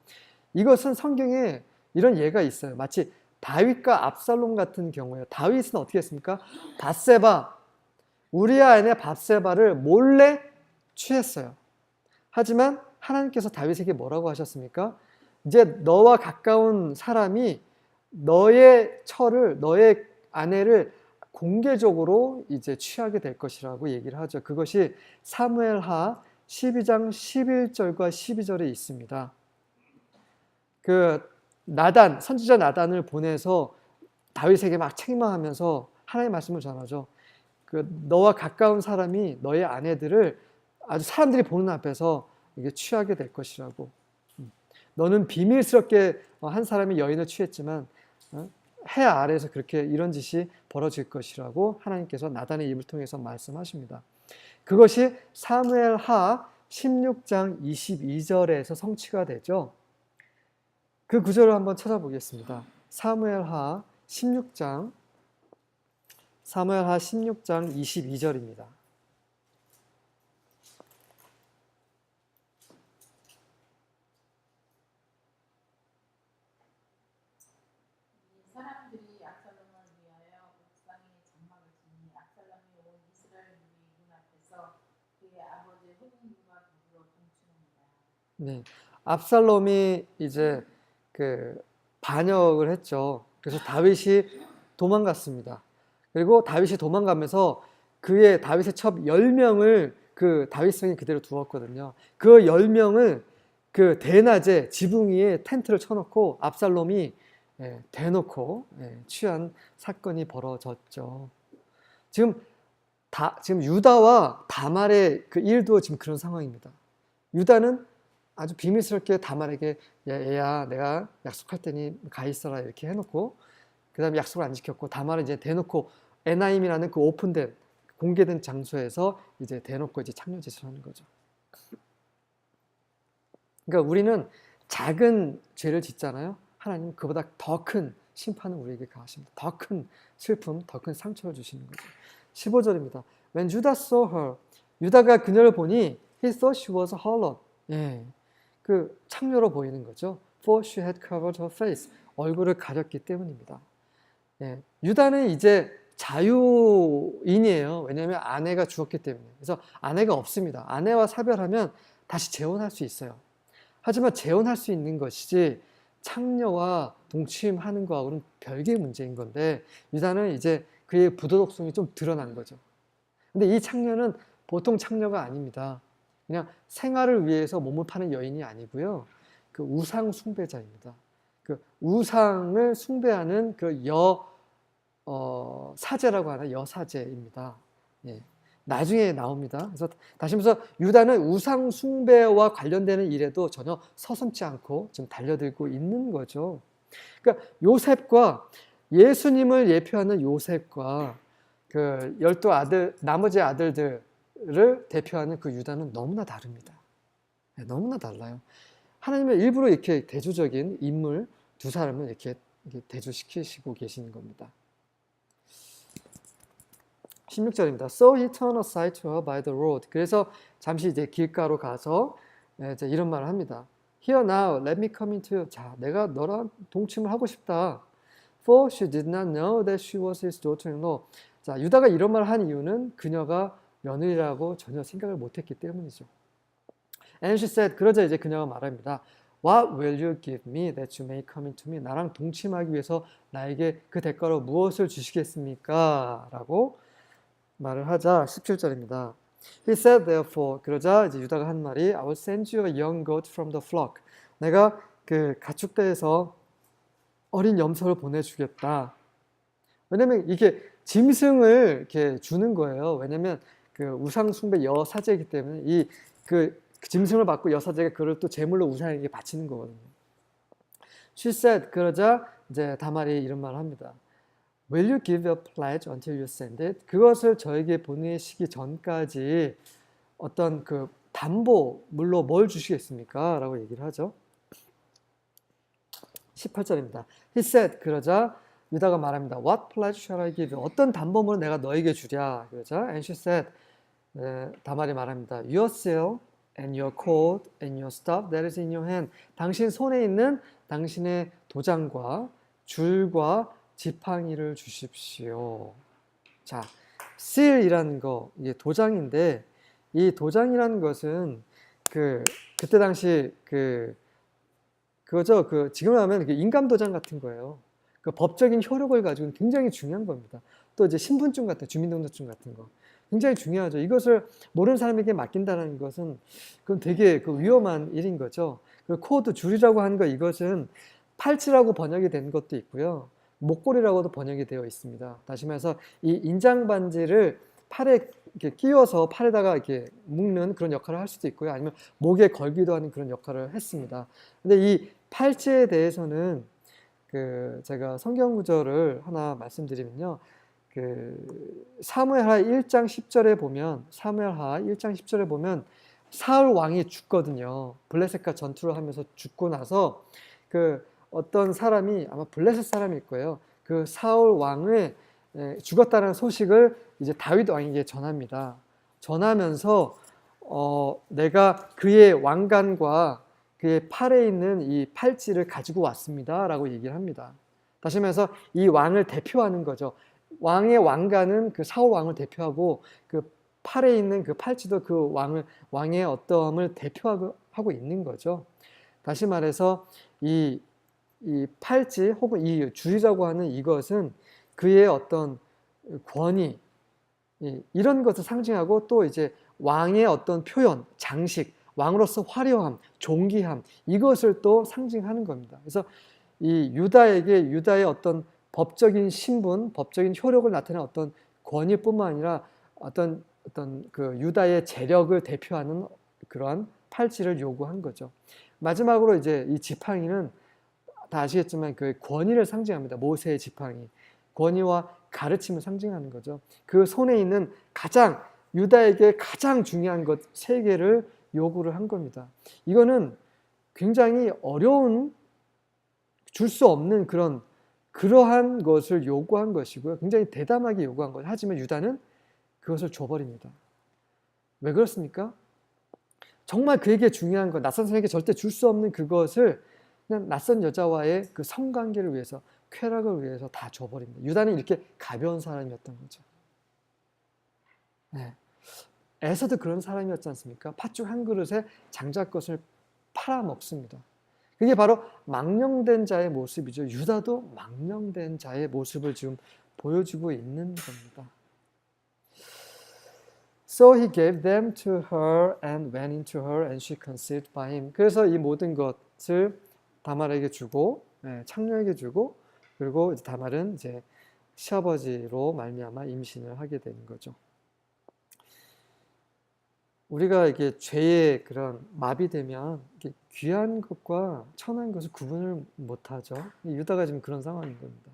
이것은 성경에 이런 예가 있어요. 마치 다윗과 압살롬 같은 경우에요. 다윗은 어떻게 했습니까? 우리아 아내 밧세바를 몰래 취했어요. 하지만 하나님께서 다윗에게 뭐라고 하셨습니까? 이제 너와 가까운 사람이 너의 처를, 너의 아내를 공개적으로 이제 취하게 될 것이라고 얘기를 하죠. 그것이 사무엘하 12장 11절과 12절에 있습니다. 그 나단, 선지자 나단을 보내서 다윗에게 막 책망하면서 하나님의 말씀을 전하죠. 그 너와 가까운 사람이 너의 아내들을 아주 사람들이 보는 앞에서 이게 취하게 될 것이라고. 너는 비밀스럽게 한 사람이 여인을 취했지만 해 아래에서 그렇게 이런 짓이 벌어질 것이라고 하나님께서 나단의 입을 통해서 말씀하십니다. 그것이 사무엘하 16장 22절에서 성취가 되죠. 그 구절을 한번 찾아보겠습니다. 사무엘하 16장 22절입니다. 사람들이 압살롬을 위하여 옥상에 장막을 치니 압살롬이 온 이스라엘 무리 눈앞에서 그의 아버지 후궁들과 더불어 동침합니다. 네, 압살롬이 이제 그 반역을 했죠. 그래서 다윗이 도망갔습니다. 그리고 다윗이 도망가면서 다윗의 첩 10명을 그 다윗성에 그대로 두었거든요. 그 10명을 그 대낮에 지붕 위에 텐트를 쳐놓고 압살롬이 대놓고 취한 사건이 벌어졌죠. 지금 유다와 다말의 그 일도 지금 그런 상황입니다. 유다는 아주 비밀스럽게 다말에게 얘야 내가 약속할 테니 가 있어라 이렇게 해놓고 그 다음에 약속을 안 지켰고 다말은 이제 대놓고 에나임이라는 그 오픈된 공개된 장소에서 이제 대놓고 이제 창녀짓을 하는 거죠. 그러니까 우리는 작은 죄를 짓잖아요. 하나님은 그보다 더 큰 심판을 우리에게 가하십니다. 더 큰 슬픔, 더 큰 상처를 주시는 거죠. 15절입니다. When Judah saw her, 유다가 그녀를 보니 he thought she was a harlot. 그 창녀로 보이는 거죠. For she had covered her face. 얼굴을 가렸기 때문입니다. 유다는 이제 자유인이에요. 왜냐하면 아내가 죽었기 때문에. 그래서 아내가 없습니다. 아내와 사별하면 다시 재혼할 수 있어요. 하지만 재혼할 수 있는 것이지 창녀와 동침하는 거하고는 별개의 문제인 건데 유다는 이제 그의 부도덕성이 좀 드러난 거죠. 근데 이 창녀는 보통 창녀가 아닙니다. 그냥 생활을 위해서 몸을 파는 여인이 아니고요. 그 우상 숭배자입니다. 그 우상을 숭배하는 그 사제라고 하나 여사제입니다. 나중에 나옵니다. 그래서 다시 말해서 유다는 우상 숭배와 관련되는 일에도 전혀 서슴지 않고 지금 달려들고 있는 거죠. 그러니까 요셉과 예수님을 예표하는 요셉과 그 12 나머지 아들들을 대표하는 그 유다는 너무나 다릅니다. 너무나 달라요. 하나님은 일부러 이렇게 대조적인 인물 두 사람을 이렇게 대조시키시고 계시는 겁니다. 16절입니다. So he turned aside to her by the road. 그래서 잠시 이제 길가로 가서 이제 이런 말을 합니다. Here now, let me come into you. 자, 내가 너랑 동침을 하고 싶다. For she did not know that she was his daughter-in-law. 자, 유다가 이런 말을 한 이유는 그녀가 며느리라고 전혀 생각을 못했기 때문이죠. And she said, 그러자 이제 그녀가 말합니다. What will you give me that you may come into me? 나랑 동침하기 위해서 나에게 그 대가로 무엇을 주시겠습니까? 라고 말을 하자 17절입니다. He said therefore, 그러자 이제 유다가 한 말이 I will send you a young goat from the flock. 내가 그 가축대에서 어린 염소를 보내주겠다. 왜냐면 이게 짐승을 이렇게 주는 거예요. 왜냐면 그 우상 숭배 여사제이기 때문에 그 짐승을 받고 여사제가 그걸 또 제물로 우상에게 바치는 거거든요. She said, 그러자 이제 다말이 이런 말을 합니다. Will you give a pledge until you send it? 그것을 저에게 보내시기 전까지 어떤 그 담보물로 뭘 주시겠습니까? 라고 얘기를 하죠. 18절입니다. He said, 그러자 유다가 말합니다. What pledge shall I give you? 어떤 담보물을 내가 너에게 주랴? 그러자 And she said, 다말이 말합니다. Your seal and your coat and your staff that is in your hand. 당신 손에 있는 당신의 도장과 줄과 지팡이를 주십시오. 자, seal이라는 거, 이게 도장인데, 이 도장이라는 것은 그때 당시 그 그거죠. 그 지금 하면 인감 도장 같은 거예요. 그 법적인 효력을 가지고는 굉장히 중요한 겁니다. 또 이제 신분증 같은 주민등록증 같은 거 굉장히 중요하죠. 이것을 모르는 사람에게 맡긴다는 것은 그건 되게 그 위험한 일인 거죠. 그리고 코드 줄이라고 하는 거 이것은 팔찌라고 번역이 된 것도 있고요. 목걸이라고도 번역이 되어 있습니다. 다시 말해서 이 인장 반지를 팔에 이렇게 끼워서 팔에다가 이렇게 묶는 그런 역할을 할 수도 있고요. 아니면 목에 걸기도 하는 그런 역할을 했습니다. 근데 이 팔찌에 대해서는 그 제가 성경 구절을 하나 말씀드리면요. 그 사무엘하 1장 10절에 보면 사무엘하 1장 10절에 보면 사울 왕이 죽거든요. 블레셋과 전투를 하면서 죽고 나서 그 어떤 사람이 아마 블레셋 사람일 거예요. 그 사울 왕의 죽었다는 소식을 이제 다윗 왕에게 전합니다. 전하면서 내가 그의 왕관과 그의 팔에 있는 이 팔찌를 가지고 왔습니다. 라고 얘기를 합니다. 다시 말해서 이 왕을 대표하는 거죠. 왕의 왕관은 그 사울 왕을 대표하고 그 팔에 있는 그 팔찌도 그 왕의 어떠함을 대표하고 있는 거죠. 다시 말해서 이 팔찌 혹은 이 줄이라고 하는 이것은 그의 어떤 권위, 이런 것을 상징하고 또 이제 왕의 어떤 표현, 장식, 왕으로서 화려함, 존귀함, 이것을 또 상징하는 겁니다. 그래서 이 유다의 어떤 법적인 신분, 법적인 효력을 나타내는 어떤 권위뿐만 아니라 어떤 그 유다의 재력을 대표하는 그러한 팔찌를 요구한 거죠. 마지막으로 이제 이 지팡이는 다 아시겠지만 그 권위를 상징합니다. 모세의 지팡이. 권위와 가르침을 상징하는 거죠. 그 손에 있는 유다에게 가장 중요한 것 3개를 요구를 한 겁니다. 이거는 굉장히 어려운, 줄 수 없는 그러한 것을 요구한 것이고요. 굉장히 대담하게 요구한 것. 하지만 유다는 그것을 줘버립니다. 왜 그렇습니까? 정말 그에게 중요한 것, 낯선 사람에게 절대 줄 수 없는 그것을 그냥 낯선 여자와의 그 성관계를 위해서, 쾌락을 위해서 다 줘버립니다. 유다는 이렇게 가벼운 사람이었던 거죠. 네. 에서도 그런 사람이었지 않습니까? 팥죽 한 그릇에 장작것을 팔아먹습니다. 그게 바로 망령된 자의 모습이죠. 유다도 망령된 자의 모습을 지금 보여주고 있는 겁니다. So he gave them to her and went into her and she conceived by him. 그래서 이 모든 것을 다말에게 주고, 창녀에게 주고, 그리고 이제 다말은 이제 시아버지로 말미암아 임신을 하게 되는 거죠. 우리가 이게 죄의 그런 마비되면 이게 귀한 것과 천한 것을 구분을 못하죠. 유다가 지금 그런 상황인 겁니다.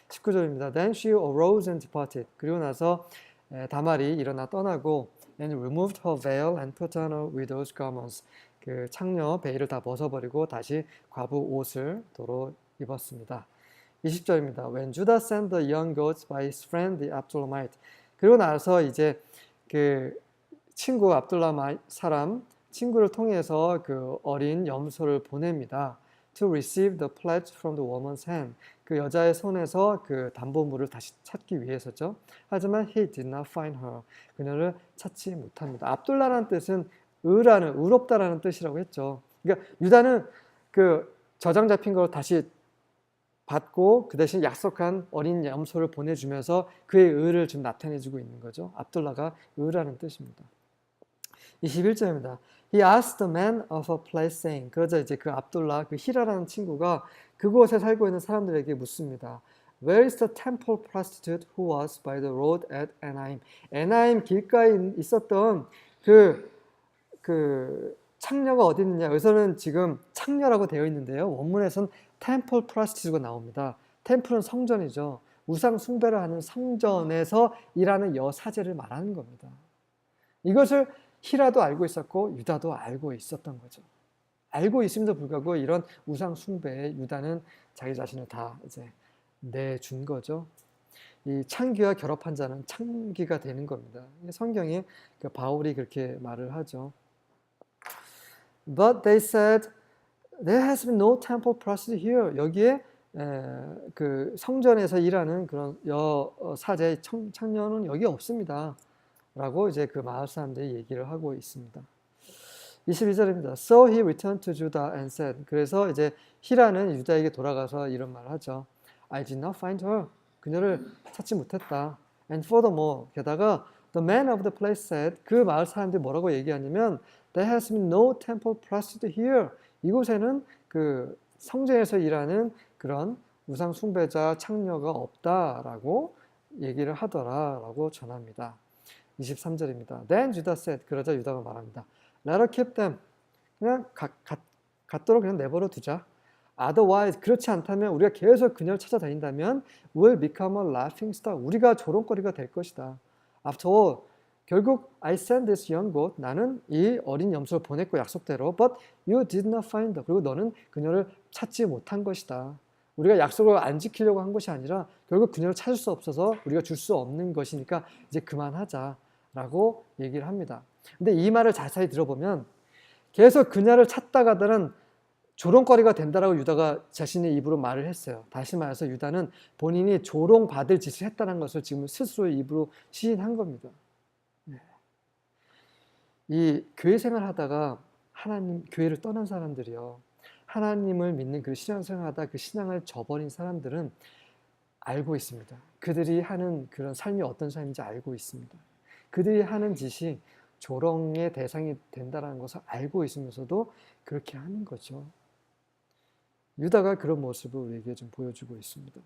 19절입니다. Then she arose and departed. 그리고 나서 다말이 일어나 떠나고 and removed her veil and put on her widow's garments. 그 창녀 베일을 다 벗어버리고 다시 과부 옷을 도로 입었습니다. 20절입니다. When Judah sent the young goats by his friend the Abdullamite. 그리고 나서 이제 그 친구 압둘라 사람 친구를 통해서 그 어린 염소를 보냅니다. To receive the pledge from the woman's hand. 그 여자의 손에서 그 담보물을 다시 찾기 위해서죠. 하지만 he did not find her. 그녀를 찾지 못합니다. 압둘라라는 뜻은 의롭다라는 뜻이라고 했죠. 그러니까 유다는 그 저장 잡힌 걸 다시 받고 그 대신 약속한 어린 염소를 보내주면서 그의 의를 지금 나타내주고 있는 거죠. 압둘라가 의라는 뜻입니다. 21절입니다. He asked the man of a place saying. 그러자 이제 그 압둘라, 그 히라라는 친구가 그곳에 살고 있는 사람들에게 묻습니다. Where is the temple prostitute who was by the road at Enaim? 에나임 길가에 있었던 그 창녀가 어디 있느냐? 여기서는 지금 창녀라고 되어 있는데요. 원문에서는 temple prostitute가 나옵니다. 템플은 성전이죠. 우상 숭배를 하는 성전에서 일하는 여사제를 말하는 겁니다. 이것을 히라도 알고 있었고 유다도 알고 있었던 거죠. 알고 있음에도 불구하고 이런 우상 숭배에 유다는 자기 자신을 다 이제 내준 거죠. 이 창기와 결합한 자는 창기가 되는 겁니다. 성경에 그 바울이 그렇게 말을 하죠. But they said, there has been no temple prostitute here. 여기에 그 성전에서 일하는 그런 여사제 창녀는 여기 없습니다. 라고 이제 그 마을 사람들이 얘기를 하고 있습니다. 22절입니다. So he returned to Judah and said. 그래서 이제 히라는 유다에게 돌아가서 이런 말을 하죠. I did not find her. 그녀를 찾지 못했다. And furthermore, 게다가 the man of the place said. 그 마을 사람들이 뭐라고 얘기하냐면 There has been no temple priest here. 이곳에는 그 성전에서 일하는 그런 우상 숭배자 창녀가 없다라고 얘기를 하더라라고 전합니다. 23절입니다. Then Judah said. 그러자 유다가 말합니다. Let her keep them. 그냥 갖도록 그냥 내버려 두자. Otherwise, 그렇지 않다면 우리가 계속 그녀를 찾아다닌다면 will become a laughing stock. 우리가 조롱거리가 될 것이다. After all, 결국 I sent this young goat. 나는 이 어린 염소를 보냈고 약속대로. But you did not find her. 그리고 너는 그녀를 찾지 못한 것이다. 우리가 약속을 안 지키려고 한 것이 아니라 결국 그녀를 찾을 수 없어서 우리가 줄 수 없는 것이니까 이제 그만하자라고 얘기를 합니다. 근데 이 말을 자세히 들어보면 계속 그녀를 찾다가들은 조롱거리가 된다라고 유다가 자신의 입으로 말을 했어요. 다시 말해서 유다는 본인이 조롱받을 짓을 했다는 것을 지금 스스로의 입으로 시인한 겁니다. 이 교회 생활하다가 하나님 교회를 떠난 사람들이요. 하나님을 믿는 그 신앙생활하다 그 신앙을 저버린 사람들은 알고 있습니다. 그들이 하는 그런 삶이 어떤 삶인지 알고 있습니다. 그들이 하는 짓이 조롱의 대상이 된다는 것을 알고 있으면서도 그렇게 하는 거죠. 유다가 그런 모습을 우리에게 좀 보여주고 있습니다.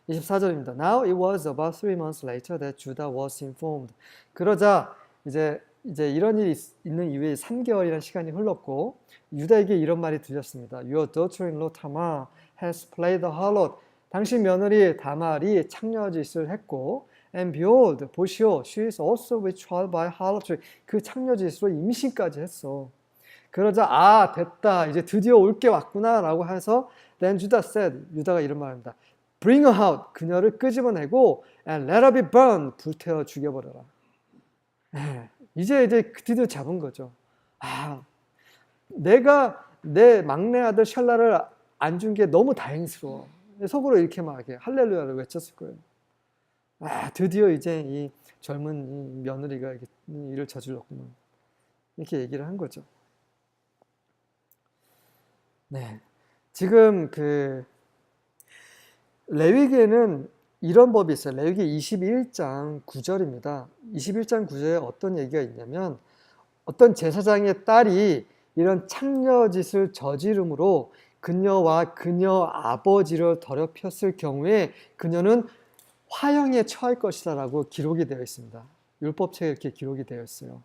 24절입니다. Now it was about 3 months later that Judah was informed. 그러자 이제 이런 일이 있는 이후에 3개월이라는 시간이 흘렀고 유다에게 이런 말이 들렸습니다. Your daughter-in-law Tamar has played the harlot. 당신 며느리 다말이 창녀짓을 했고 And behold, 보시오, she is also with child by harlotry. 그 창녀짓으로 임신까지 했어. 그러자 됐다. 이제 드디어 올 게 왔구나 라고 해서 Then Judah said. 유다가 이런 말입니다. Bring her out. 그녀를 끄집어내고 And let her be burned. 불태워 죽여버려라. 이제 드디어 잡은 거죠. 내가 내 막내 아들 샬라를 안 준 게 너무 다행스러워. 속으로 이렇게 막 할렐루야를 외쳤을 거예요. 드디어 이제 이 젊은 이 며느리가 일을 저질렀구나. 이렇게 얘기를 한 거죠. 네. 지금 그 레위기에는 이런 법이 있어요. 레위기 21장 9절입니다. 21장 9절에 어떤 얘기가 있냐면 어떤 제사장의 딸이 이런 창녀짓을 저지름으로 그녀와 그녀 아버지를 더럽혔을 경우에 그녀는 화형에 처할 것이다 라고 기록이 되어 있습니다. 율법책에 이렇게 기록이 되어 있어요.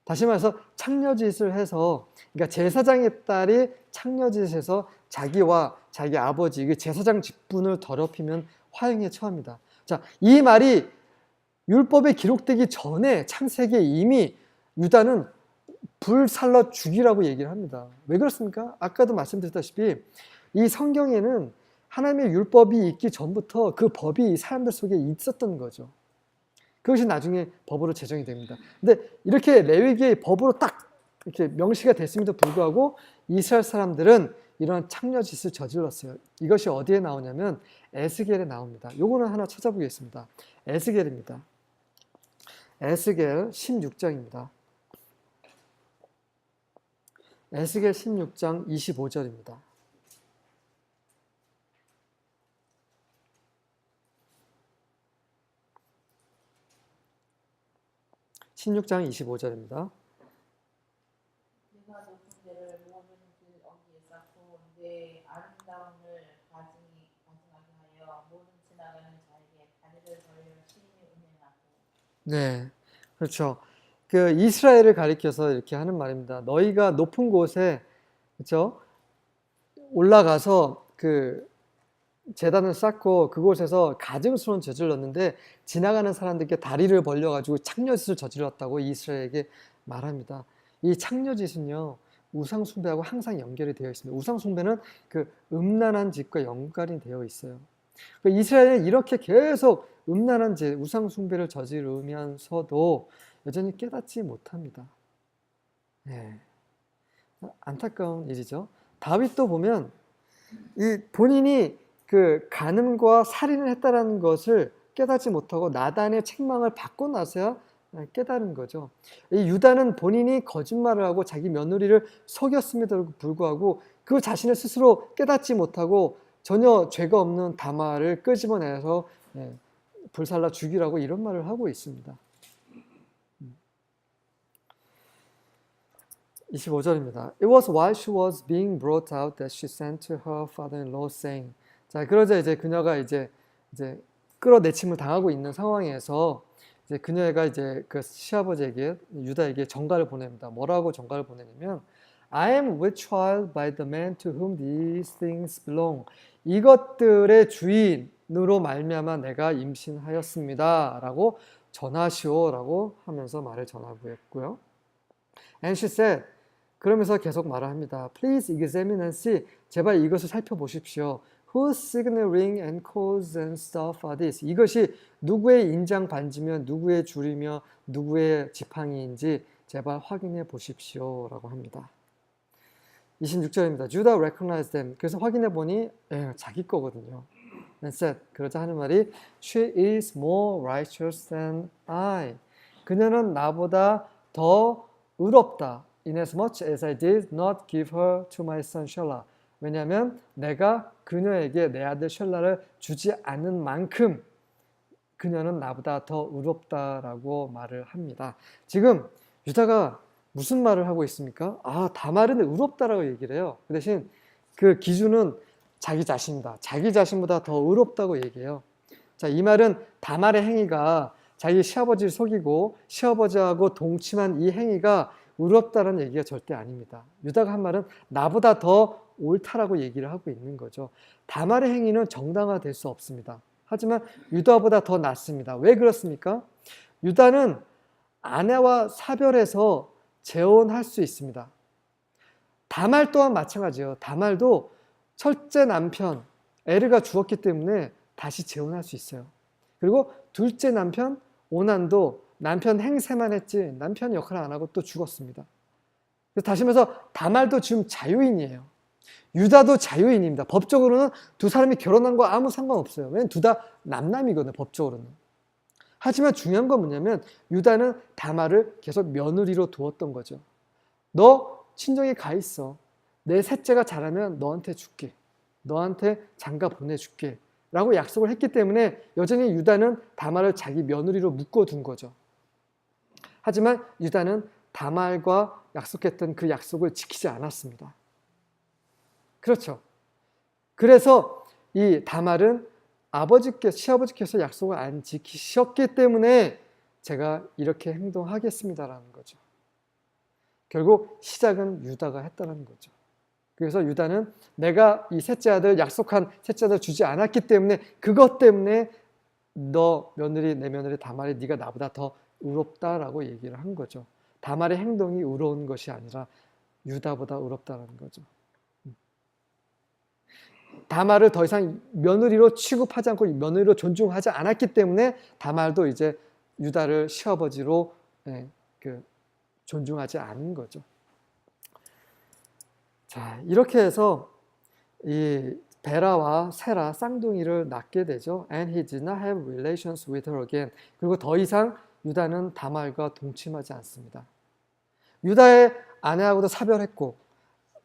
다시 말해서 창녀짓을 해서 그러니까 제사장의 딸이 창녀짓을 해서 자기와 자기 아버지 제사장 직분을 더럽히면 화형에 처합니다. 자, 이 말이 율법에 기록되기 전에 창세기에 이미 유다는 불살라 죽이라고 얘기를 합니다. 왜 그렇습니까? 아까도 말씀드렸다시피 이 성경에는 하나님의 율법이 있기 전부터 그 법이 사람들 속에 있었던 거죠. 그것이 나중에 법으로 제정이 됩니다. 근데 이렇게 레위기의 법으로 딱 이렇게 명시가 됐음에도 불구하고 이스라엘 사람들은 이런 창녀짓을 저질렀어요. 이것이 어디에 나오냐면 에스겔에 나옵니다. 요거는 하나 찾아보겠습니다. 에스겔입니다. 에스겔 16장입니다. 에스겔 16장 25절입니다. 16장 25절입니다. 내가 높은 데를 모든 길 어귀에 쌓고 내 아름다움을 가증하게 하여 모든 지나가는 자에게 다리를 벌려 심히 운행하고. 네, 그렇죠. 그 이스라엘을 가리켜서 이렇게 하는 말입니다. 너희가 높은 곳에 그렇죠? 올라가서 그 제단을 쌓고 그곳에서 가증스러운 저질렀는데 지나가는 사람들께 다리를 벌려가지고 창녀짓을 저질렀다고 이스라엘에게 말합니다. 이 창녀짓은요 우상 숭배하고 항상 연결이 되어 있습니다. 우상 숭배는 그 음란한 짓과 연관이 되어 있어요. 이스라엘은 이렇게 계속 음란한 짓, 우상 숭배를 저지르면서도 여전히 깨닫지 못합니다. 네. 안타까운 일이죠. 다윗도 보면 이 본인이 그 간음과 살인을 했다라는 것을 깨닫지 못하고 나단의 책망을 받고 나서야 깨달은 거죠. 이 유다는 본인이 거짓말을 하고 자기 며느리를 속였음에도 불구하고 그 자신을 스스로 깨닫지 못하고 전혀 죄가 없는 다말을 끄집어내서 불살라 죽이라고 이런 말을 하고 있습니다. 25절입니다. It was while she was being brought out that she sent to her father-in-law saying. 자, 그러자 이제 그녀가 이제 끌어내침을 당하고 있는 상황에서 이제 그녀가 이제 그 시아버지에게 유다에게 전가를 보냅니다. 뭐라고 전가를 보내냐면 I am with child by the man to whom these things belong. 이것들의 주인으로 말미암아 내가 임신하였습니다라고 전하시오라고 하면서 말을 전하고 했고요. And she said, 그러면서 계속 말을 합니다. Please examine and see. 제발 이것을 살펴보십시오. Whose signal ring and codes and stuff are this? 이것이 누구의 인장 반지며 누구의 줄이며 누구의 지팡이인지 제발 확인해 보십시오라고 합니다. 26절입니다. Judah recognized them. 그래서 확인해 보니 자기 거거든요. And said, 그러자 하는 말이 She is more righteous than I. 그녀는 나보다 더 의롭다. Inasmuch as I did not give her to my son Shelah. 왜냐하면 내가 그녀에게 내 아들 셜라를 주지 않은 만큼 그녀는 나보다 더 의롭다라고 말을 합니다. 지금 유다가 무슨 말을 하고 있습니까? 다말은 의롭다라고 얘기를 해요. 그 대신 그 기준은 자기 자신이다. 자기 자신보다 더 의롭다고 얘기해요. 자, 이 말은 다말의 행위가 자기 시아버지를 속이고 시아버지하고 동침한 이 행위가 의롭다라는 얘기가 절대 아닙니다. 유다가 한 말은 나보다 더 옳다라고 얘기를 하고 있는 거죠. 다말의 행위는 정당화될 수 없습니다. 하지만 유다보다 더 낫습니다. 왜 그렇습니까? 유다는 아내와 사별해서 재혼할 수 있습니다. 다말 또한 마찬가지예요. 다말도 첫째 남편 에르가 죽었기 때문에 다시 재혼할 수 있어요. 그리고 둘째 남편 오난도 남편 행세만 했지 남편 역할을 안 하고 또 죽었습니다. 그래서 다시 말해서 다말도 지금 자유인이에요. 유다도 자유인입니다. 법적으로는 두 사람이 결혼한 거 아무 상관없어요. 왜냐면 둘 다 남남이거든요. 법적으로는. 하지만 중요한 건 뭐냐면 유다는 다말을 계속 며느리로 두었던 거죠. 너 친정에 가 있어. 내 셋째가 자라면 너한테 줄게. 너한테 장가 보내줄게. 라고 약속을 했기 때문에 여전히 유다는 다말을 자기 며느리로 묶어둔 거죠. 하지만 유다는 다말과 약속했던 그 약속을 지키지 않았습니다. 그렇죠. 그래서 이 다말은 시아버지께서 약속을 안 지키셨기 때문에 제가 이렇게 행동하겠습니다라는 거죠. 결국 시작은 유다가 했다는 거죠. 그래서 유다는 내가 이 셋째 아들 약속한 셋째 아들 주지 않았기 때문에 그것 때문에 내 며느리 다말이 네가 나보다 더 의롭다라고 얘기를 한 거죠. 다말의 행동이 의로운 것이 아니라 유다보다 의롭다라는 거죠. 다말을 더 이상 며느리로 취급하지 않고 며느리로 존중하지 않았기 때문에 다말도 이제 유다를 시아버지로 존중하지 않은 거죠. 자, 이렇게 해서 이 베라와 세라 쌍둥이를 낳게 되죠. And he did not have relations with her again. 그리고 더 이상 유다는 다말과 동침하지 않습니다. 유다의 아내하고도 사별했고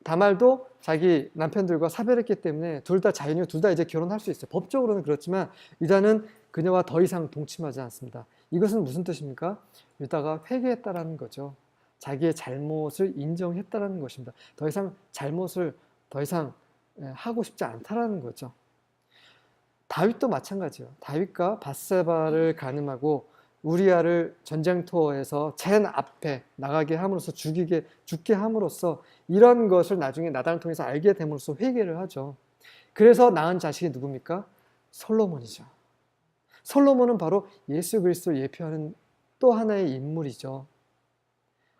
다말도 자기 남편들과 사별했기 때문에 둘 다 자연이고 둘 다 이제 결혼할 수 있어요. 법적으로는 그렇지만 유다는 그녀와 더 이상 동침하지 않습니다. 이것은 무슨 뜻입니까? 유다가 회개했다라는 거죠. 자기의 잘못을 인정했다라는 것입니다. 더 이상 잘못을 더 이상 하고 싶지 않다라는 거죠. 다윗도 마찬가지예요. 다윗과 밧세바를 간음하고 우리아를 전쟁터에서 젠 앞에 나가게 함으로써 죽게 함으로써 이런 것을 나중에 나단을 통해서 알게 됨으로써 회개를 하죠. 그래서 낳은 자식이 누굽니까? 솔로몬이죠. 솔로몬은 바로 예수 그리스도를 예표하는 또 하나의 인물이죠.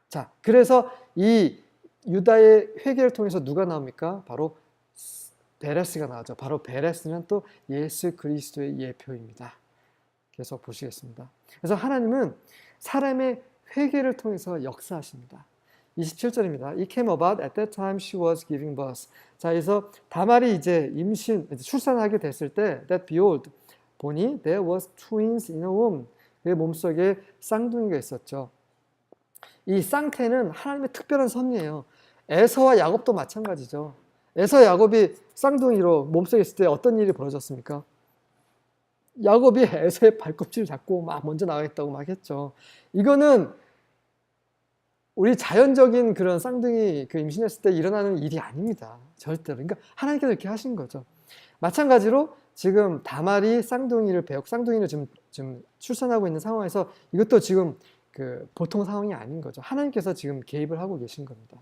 자, 그래서 이 유다의 회개를 통해서 누가 나옵니까? 바로 베레스가 나오죠. 바로 베레스는 또 예수 그리스도의 예표입니다. 계속 보시겠습니다. 그래서 하나님은 사람의 회개를 통해서 역사하십니다. 27절입니다. It came about at that time she was giving birth. 자, 그래서 다말이 이제 출산하게 됐을 때, that behold, 보니 there was twins in her womb. 그의 몸속에 쌍둥이가 있었죠. 이 쌍태는 하나님의 특별한 섭리예요. 에서와 야곱도 마찬가지죠. 에서 야곱이 쌍둥이로 몸속에 있을 때 어떤 일이 벌어졌습니까? 야곱이 에서의 발꿈치를 잡고 막 먼저 나가겠다고 막 했죠. 이거는 우리 자연적인 그런 쌍둥이 그 임신했을 때 일어나는 일이 아닙니다. 절대로. 그러니까 하나님께서 이렇게 하신 거죠. 마찬가지로 지금 다말이 쌍둥이를 쌍둥이를 지금 출산하고 있는 상황에서 이것도 지금 그 보통 상황이 아닌 거죠. 하나님께서 지금 개입을 하고 계신 겁니다.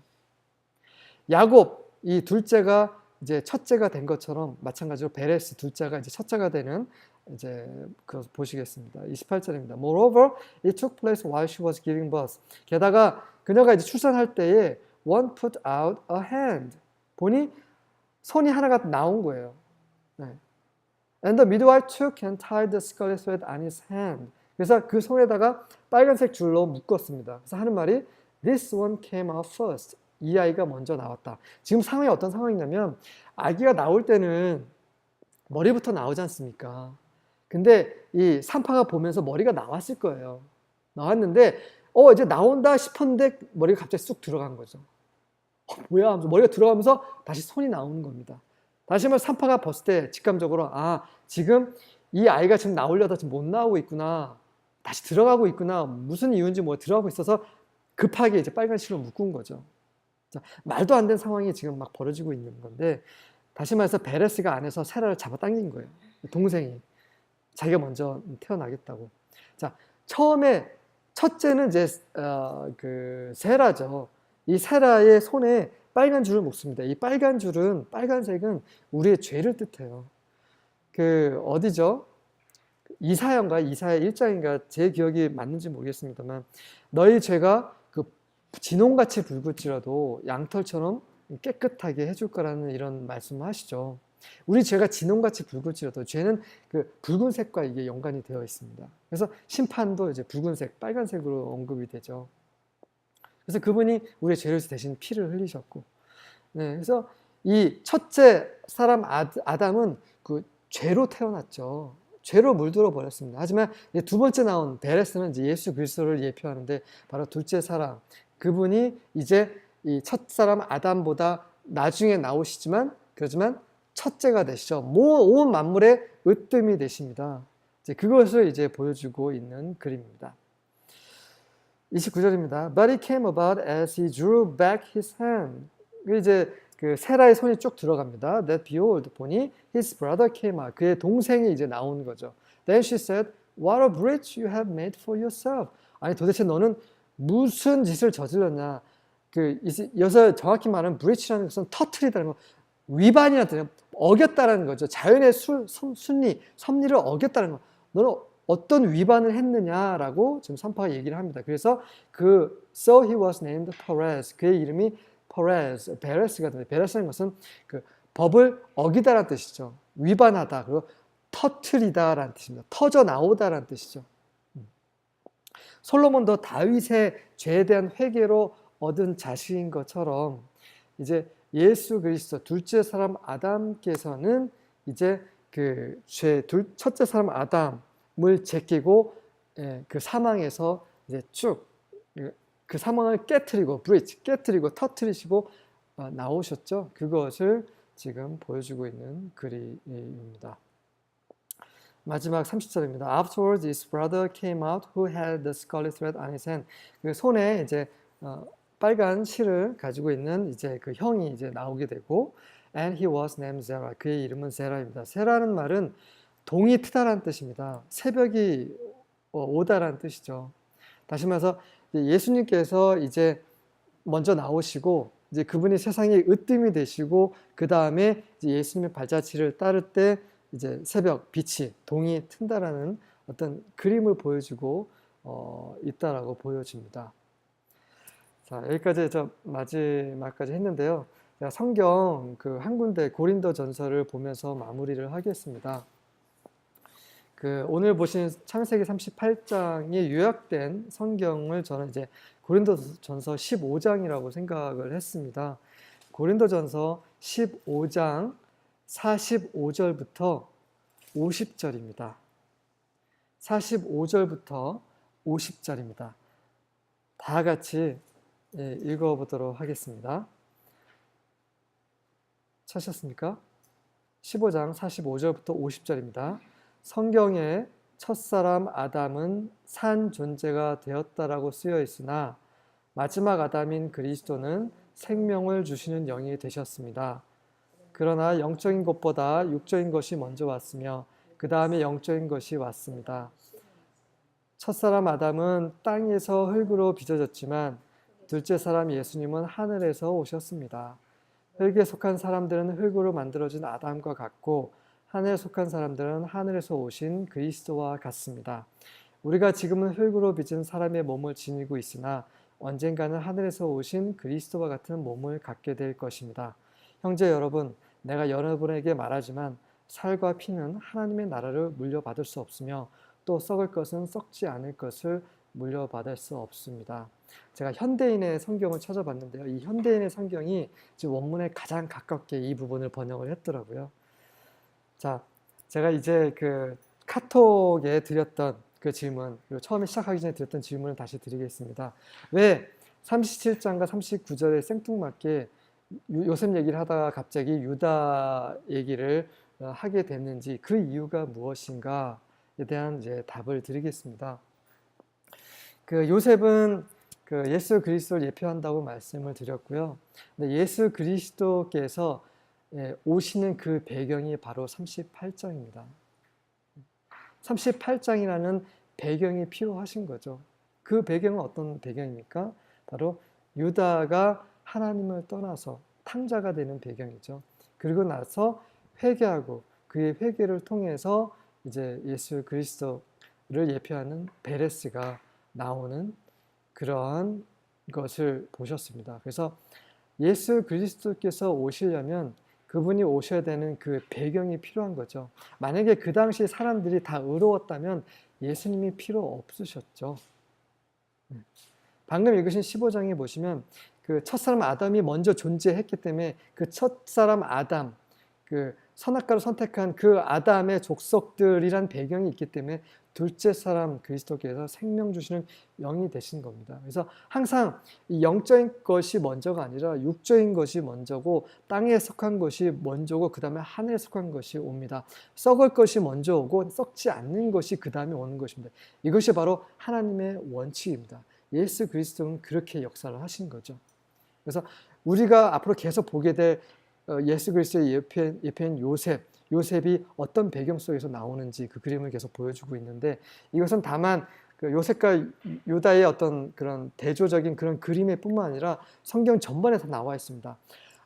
야곱, 이 둘째가 이제 첫째가 된 것처럼 마찬가지로 베레스 둘째가 이제 첫째가 되는 이제 그 보시겠습니다. 28절입니다. Moreover, it took place while she was giving birth. 게다가 그녀가 이제 출산할 때에 one put out a hand. 보니 손이 하나가 나온 거예요. 네. And the midwife took and tied the scarlet thread on his hand. 그래서 그 손에다가 빨간색 줄로 묶었습니다. 그래서 하는 말이 This one came out first. 이 아이가 먼저 나왔다. 지금 상황이 어떤 상황이냐면 아기가 나올 때는 머리부터 나오지 않습니까? 근데 이 산파가 보면서 머리가 나왔을 거예요. 나왔는데 이제 나온다 싶었는데 머리가 갑자기 쑥 들어간 거죠. 뭐야 하면서 머리가 들어가면서 다시 손이 나오는 겁니다. 다시 한번 산파가 봤을 때 직감적으로 지금 이 아이가 지금 나오려다 지금 못 나오고 있구나. 다시 들어가고 있구나. 무슨 이유인지 들어가고 있어서 급하게 이제 빨간 실로 묶은 거죠. 자, 말도 안 되는 상황이 지금 막 벌어지고 있는 건데 다시 말해서 베레스가 안에서 세라를 잡아당긴 거예요. 동생이 자기가 먼저 태어나겠다고. 자, 처음에 첫째는 이제 그 세라죠. 이 세라의 손에 빨간 줄을 묶습니다. 이 빨간 줄은 빨간색은 우리의 죄를 뜻해요. 그 어디죠? 이사야인가 이사야 1장인가 제 기억이 맞는지 모르겠습니다만 너희 죄가 그 진홍같이 붉을지라도 양털처럼 깨끗하게 해줄 거라는 이런 말씀을 하시죠. 우리 죄가 진홍같이 붉을지라도 죄는 그 붉은색과 이게 연관이 되어 있습니다. 그래서 심판도 이제 붉은색, 빨간색으로 언급이 되죠. 그래서 그분이 우리의 죄를 대신 피를 흘리셨고, 네, 그래서 이 첫째 사람 아담은 그 죄로 태어났죠. 죄로 물들어 버렸습니다. 하지만 두 번째 나온 베레스는 이제 예수 그리스도를 예표하는데 바로 둘째 사람, 그분이 이제 이 첫 사람 아담보다 나중에 나오시지만 그렇지만 첫째가 되시죠. 온 만물의 으뜸이 되십니다. 이제 그것을 이제 보여주고 있는 그림입니다. 29절입니다. But it came about as he drew back his hand. 이제 그 세라의 손이 쭉 들어갑니다. That behold, 보니 his brother came out. 그의 동생이 이제 나온 거죠. Then she said, What a breach you have made for yourself. 아니 도대체 너는 무슨 짓을 저질렀냐? 그 여기서 정확히 말하면 breach라는 것은 터트리다는 거, 위반이라는 뜻이에요. 어겼다라는 거죠. 자연의 순리, 섭리를 어겼다는 거. 너는 어떤 위반을 했느냐라고 지금 산파가 얘기를 합니다. 그래서 so he was named Perez. 그의 이름이 Perez, 베레스가 되는데 베레스라는 것은 그 법을 어기다라는 뜻이죠. 위반하다, 그리고 터트리다라는 뜻입니다. 터져 나오다라는 뜻이죠. 솔로몬도 다윗의 죄에 대한 회개로 얻은 자식인 것처럼 이제 예수 그리스도 둘째 사람 아담께서는 이제 그 첫째 사람 아담을 제끼고 그 사망에서 이제 쭉 그 사망을 깨트리고 깨트리고 터트리시고 나오셨죠. 그것을 지금 보여주고 있는 그림입니다. 마지막 30절입니다. Afterwards, his brother came out who had the scarlet thread on his hand. 그 손에 이제 빨간 실을 가지고 있는 이제 그 형이 이제 나오게 되고, and he was named Zerah. 그의 이름은 제라입니다. 제라는 말은 동이 트다라는 뜻입니다. 새벽이 오다라는 뜻이죠. 다시 말해서 예수님께서 이제 먼저 나오시고 이제 그분이 세상의 으뜸이 되시고 그 다음에 예수님의 발자취를 따를 때 이제 새벽 빛이 동이 튼다라는 어떤 그림을 보여주고 있다라고 보여집니다. 자, 여기까지 저 마지막까지 했는데요. 제가 성경 그 한 군데 고린도전서를 보면서 마무리를 하겠습니다. 그 오늘 보신 창세기 38장에 요약된 성경을 저는 이제 고린도전서 15장이라고 생각을 했습니다. 고린도전서 15장 45절부터 50절입니다. 45절부터 50절입니다. 다 같이 읽어보도록 하겠습니다. 찾으셨습니까? 15장 45절부터 50절입니다. 성경에 첫사람 아담은 산 존재가 되었다라고 쓰여 있으나 마지막 아담인 그리스도는 생명을 주시는 영이 되셨습니다. 그러나 영적인 것보다 육적인 것이 먼저 왔으며 그 다음에 영적인 것이 왔습니다. 첫사람 아담은 땅에서 흙으로 빚어졌지만 둘째 사람 예수님은 하늘에서 오셨습니다. 흙에 속한 사람들은 흙으로 만들어진 아담과 같고 하늘에 속한 사람들은 하늘에서 오신 그리스도와 같습니다. 우리가 지금은 흙으로 빚은 사람의 몸을 지니고 있으나 언젠가는 하늘에서 오신 그리스도와 같은 몸을 갖게 될 것입니다. 형제 여러분, 내가 여러분에게 말하지만 살과 피는 하나님의 나라를 물려받을 수 없으며 또 썩을 것은 썩지 않을 것을 물려받을 수 없습니다. 제가 현대인의 성경을 찾아봤는데요. 이 현대인의 성경이 지금 원문에 가장 가깝게 이 부분을 번역을 했더라고요. 자, 제가 이제 그 카톡에 드렸던 그 질문, 그리고 처음에 시작하기 전에 드렸던 질문을 다시 드리겠습니다. 왜 37장과 39절에 생뚱맞게 요셉 얘기를 하다가 갑자기 유다 얘기를 하게 됐는지, 그 이유가 무엇인가에 대한 이제 답을 드리겠습니다. 그 요셉은 그 예수 그리스도를 예표한다고 말씀을 드렸고요. 근데 예수 그리스도께서 오시는 그 배경이 바로 38장입니다. 38장이라는 배경이 필요하신 거죠. 그 배경은 어떤 배경입니까? 바로 유다가 하나님을 떠나서 탕자가 되는 배경이죠. 그리고 나서 회개하고 그의 회개를 통해서 이제 예수 그리스도를 예표하는 베레스가 나오는 그러한 것을 보셨습니다. 그래서 예수 그리스도께서 오시려면 그분이 오셔야 되는 그 배경이 필요한 거죠. 만약에 그 당시 사람들이 다 의로웠다면 예수님이 필요 없으셨죠. 방금 읽으신 15장에 보시면 그 첫사람 아담이 먼저 존재했기 때문에 그 첫사람 아담, 그 선악과를 선택한 그 아담의 족속들이란 배경이 있기 때문에 둘째 사람 그리스도께서 생명 주시는 영이 되신 겁니다. 그래서 항상 이 영적인 것이 먼저가 아니라 육적인 것이 먼저고 땅에 속한 것이 먼저고 그 다음에 하늘에 속한 것이 옵니다. 썩을 것이 먼저 오고 썩지 않는 것이 그 다음에 오는 것입니다. 이것이 바로 하나님의 원칙입니다. 예수 그리스도는 그렇게 역사를 하신 거죠. 그래서 우리가 앞으로 계속 보게 될 예수 그리스도의 예표인 요셉이 어떤 배경 속에서 나오는지 그 그림을 계속 보여주고 있는데, 이것은 다만 그 요셉과 유다의 어떤 그런 대조적인 그런 그림의 뿐만 아니라 성경 전반에 다 나와 있습니다.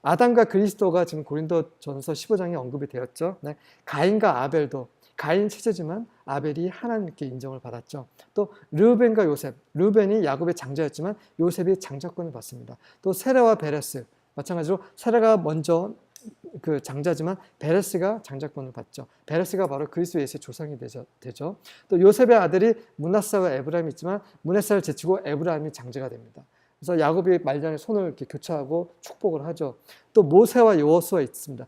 아담과 그리스도가 지금 고린도전서 15장에 언급이 되었죠. 네. 가인과 아벨도, 가인 체제지만 아벨이 하나님께 인정을 받았죠. 또 르우벤과 요셉, 르우벤이 야곱의 장자였지만 요셉이 장자권을 받습니다. 또 세레와 베레스, 마찬가지로 세레가 먼저 그 장자지만 베레스가 장자권을 받죠. 베레스가 바로 그리스도 예수의 조상이 되죠. 또 요셉의 아들이 므낫세와 에브라임이 있지만 므낫세를 제치고 에브라임이 장자가 됩니다. 그래서 야곱이 말년에 손을 이렇게 교차하고 축복을 하죠. 또 모세와 여호수아 있습니다.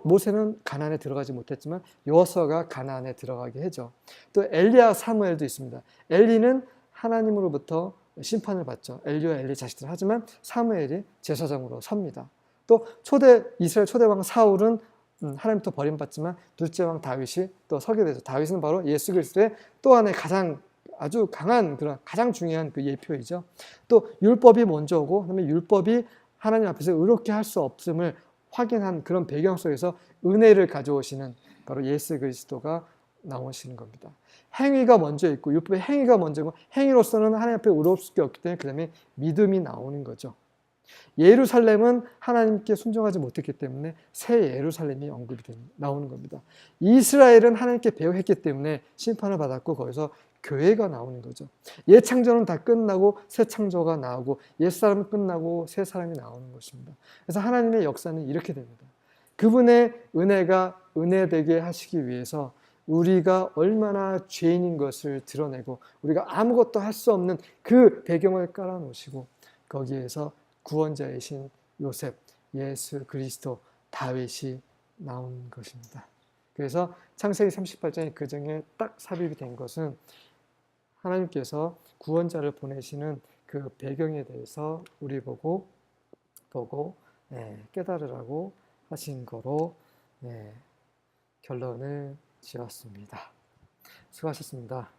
모세는 가나안에 들어가지 못했지만 여호수아가 가나안에 들어가게 해죠. 또 엘리야, 사무엘도 있습니다. 엘리는 하나님으로부터 심판을 받죠. 엘리와 엘리 자식들. 하지만 사무엘이 제사장으로 섭니다. 또 이스라엘 초대왕 사울은 하나님부터 버림받지만 둘째 왕 다윗이 또 서게 되죠. 다윗은 바로 예수 그리스도의 또 하나의 아주 강한 그런 가장 중요한 그 예표이죠. 또 율법이 먼저 오고 그다음에 율법이 하나님 앞에서 의롭게 할 수 없음을 확인한 그런 배경 속에서 은혜를 가져오시는 바로 예수 그리스도가 나오시는 겁니다. 행위가 먼저 있고 율법의 행위가 먼저고 행위로서는 하나님 앞에 의로울 수밖에 없기 때문에 그 다음에 믿음이 나오는 거죠. 예루살렘은 하나님께 순종하지 못했기 때문에 새 예루살렘이 언급이 나오는 겁니다. 이스라엘은 하나님께 배역했기 때문에 심판을 받았고 거기서 교회가 나오는 거죠. 옛 창조는 다 끝나고 새 창조가 나오고 옛 사람은 끝나고 새 사람이 나오는 것입니다. 그래서 하나님의 역사는 이렇게 됩니다. 그분의 은혜가 은혜되게 하시기 위해서 우리가 얼마나 죄인인 것을 드러내고 우리가 아무것도 할 수 없는 그 배경을 깔아놓으시고 거기에서 구원자이신 요셉, 예수 그리스도, 다윗이 나온 것입니다. 그래서 창세기 38장의 그 정에 딱 삽입이 된 것은 하나님께서 구원자를 보내시는 그 배경에 대해서 우리 보고 깨달으라고 하신 거로 결론을 지었습니다. 수고하셨습니다.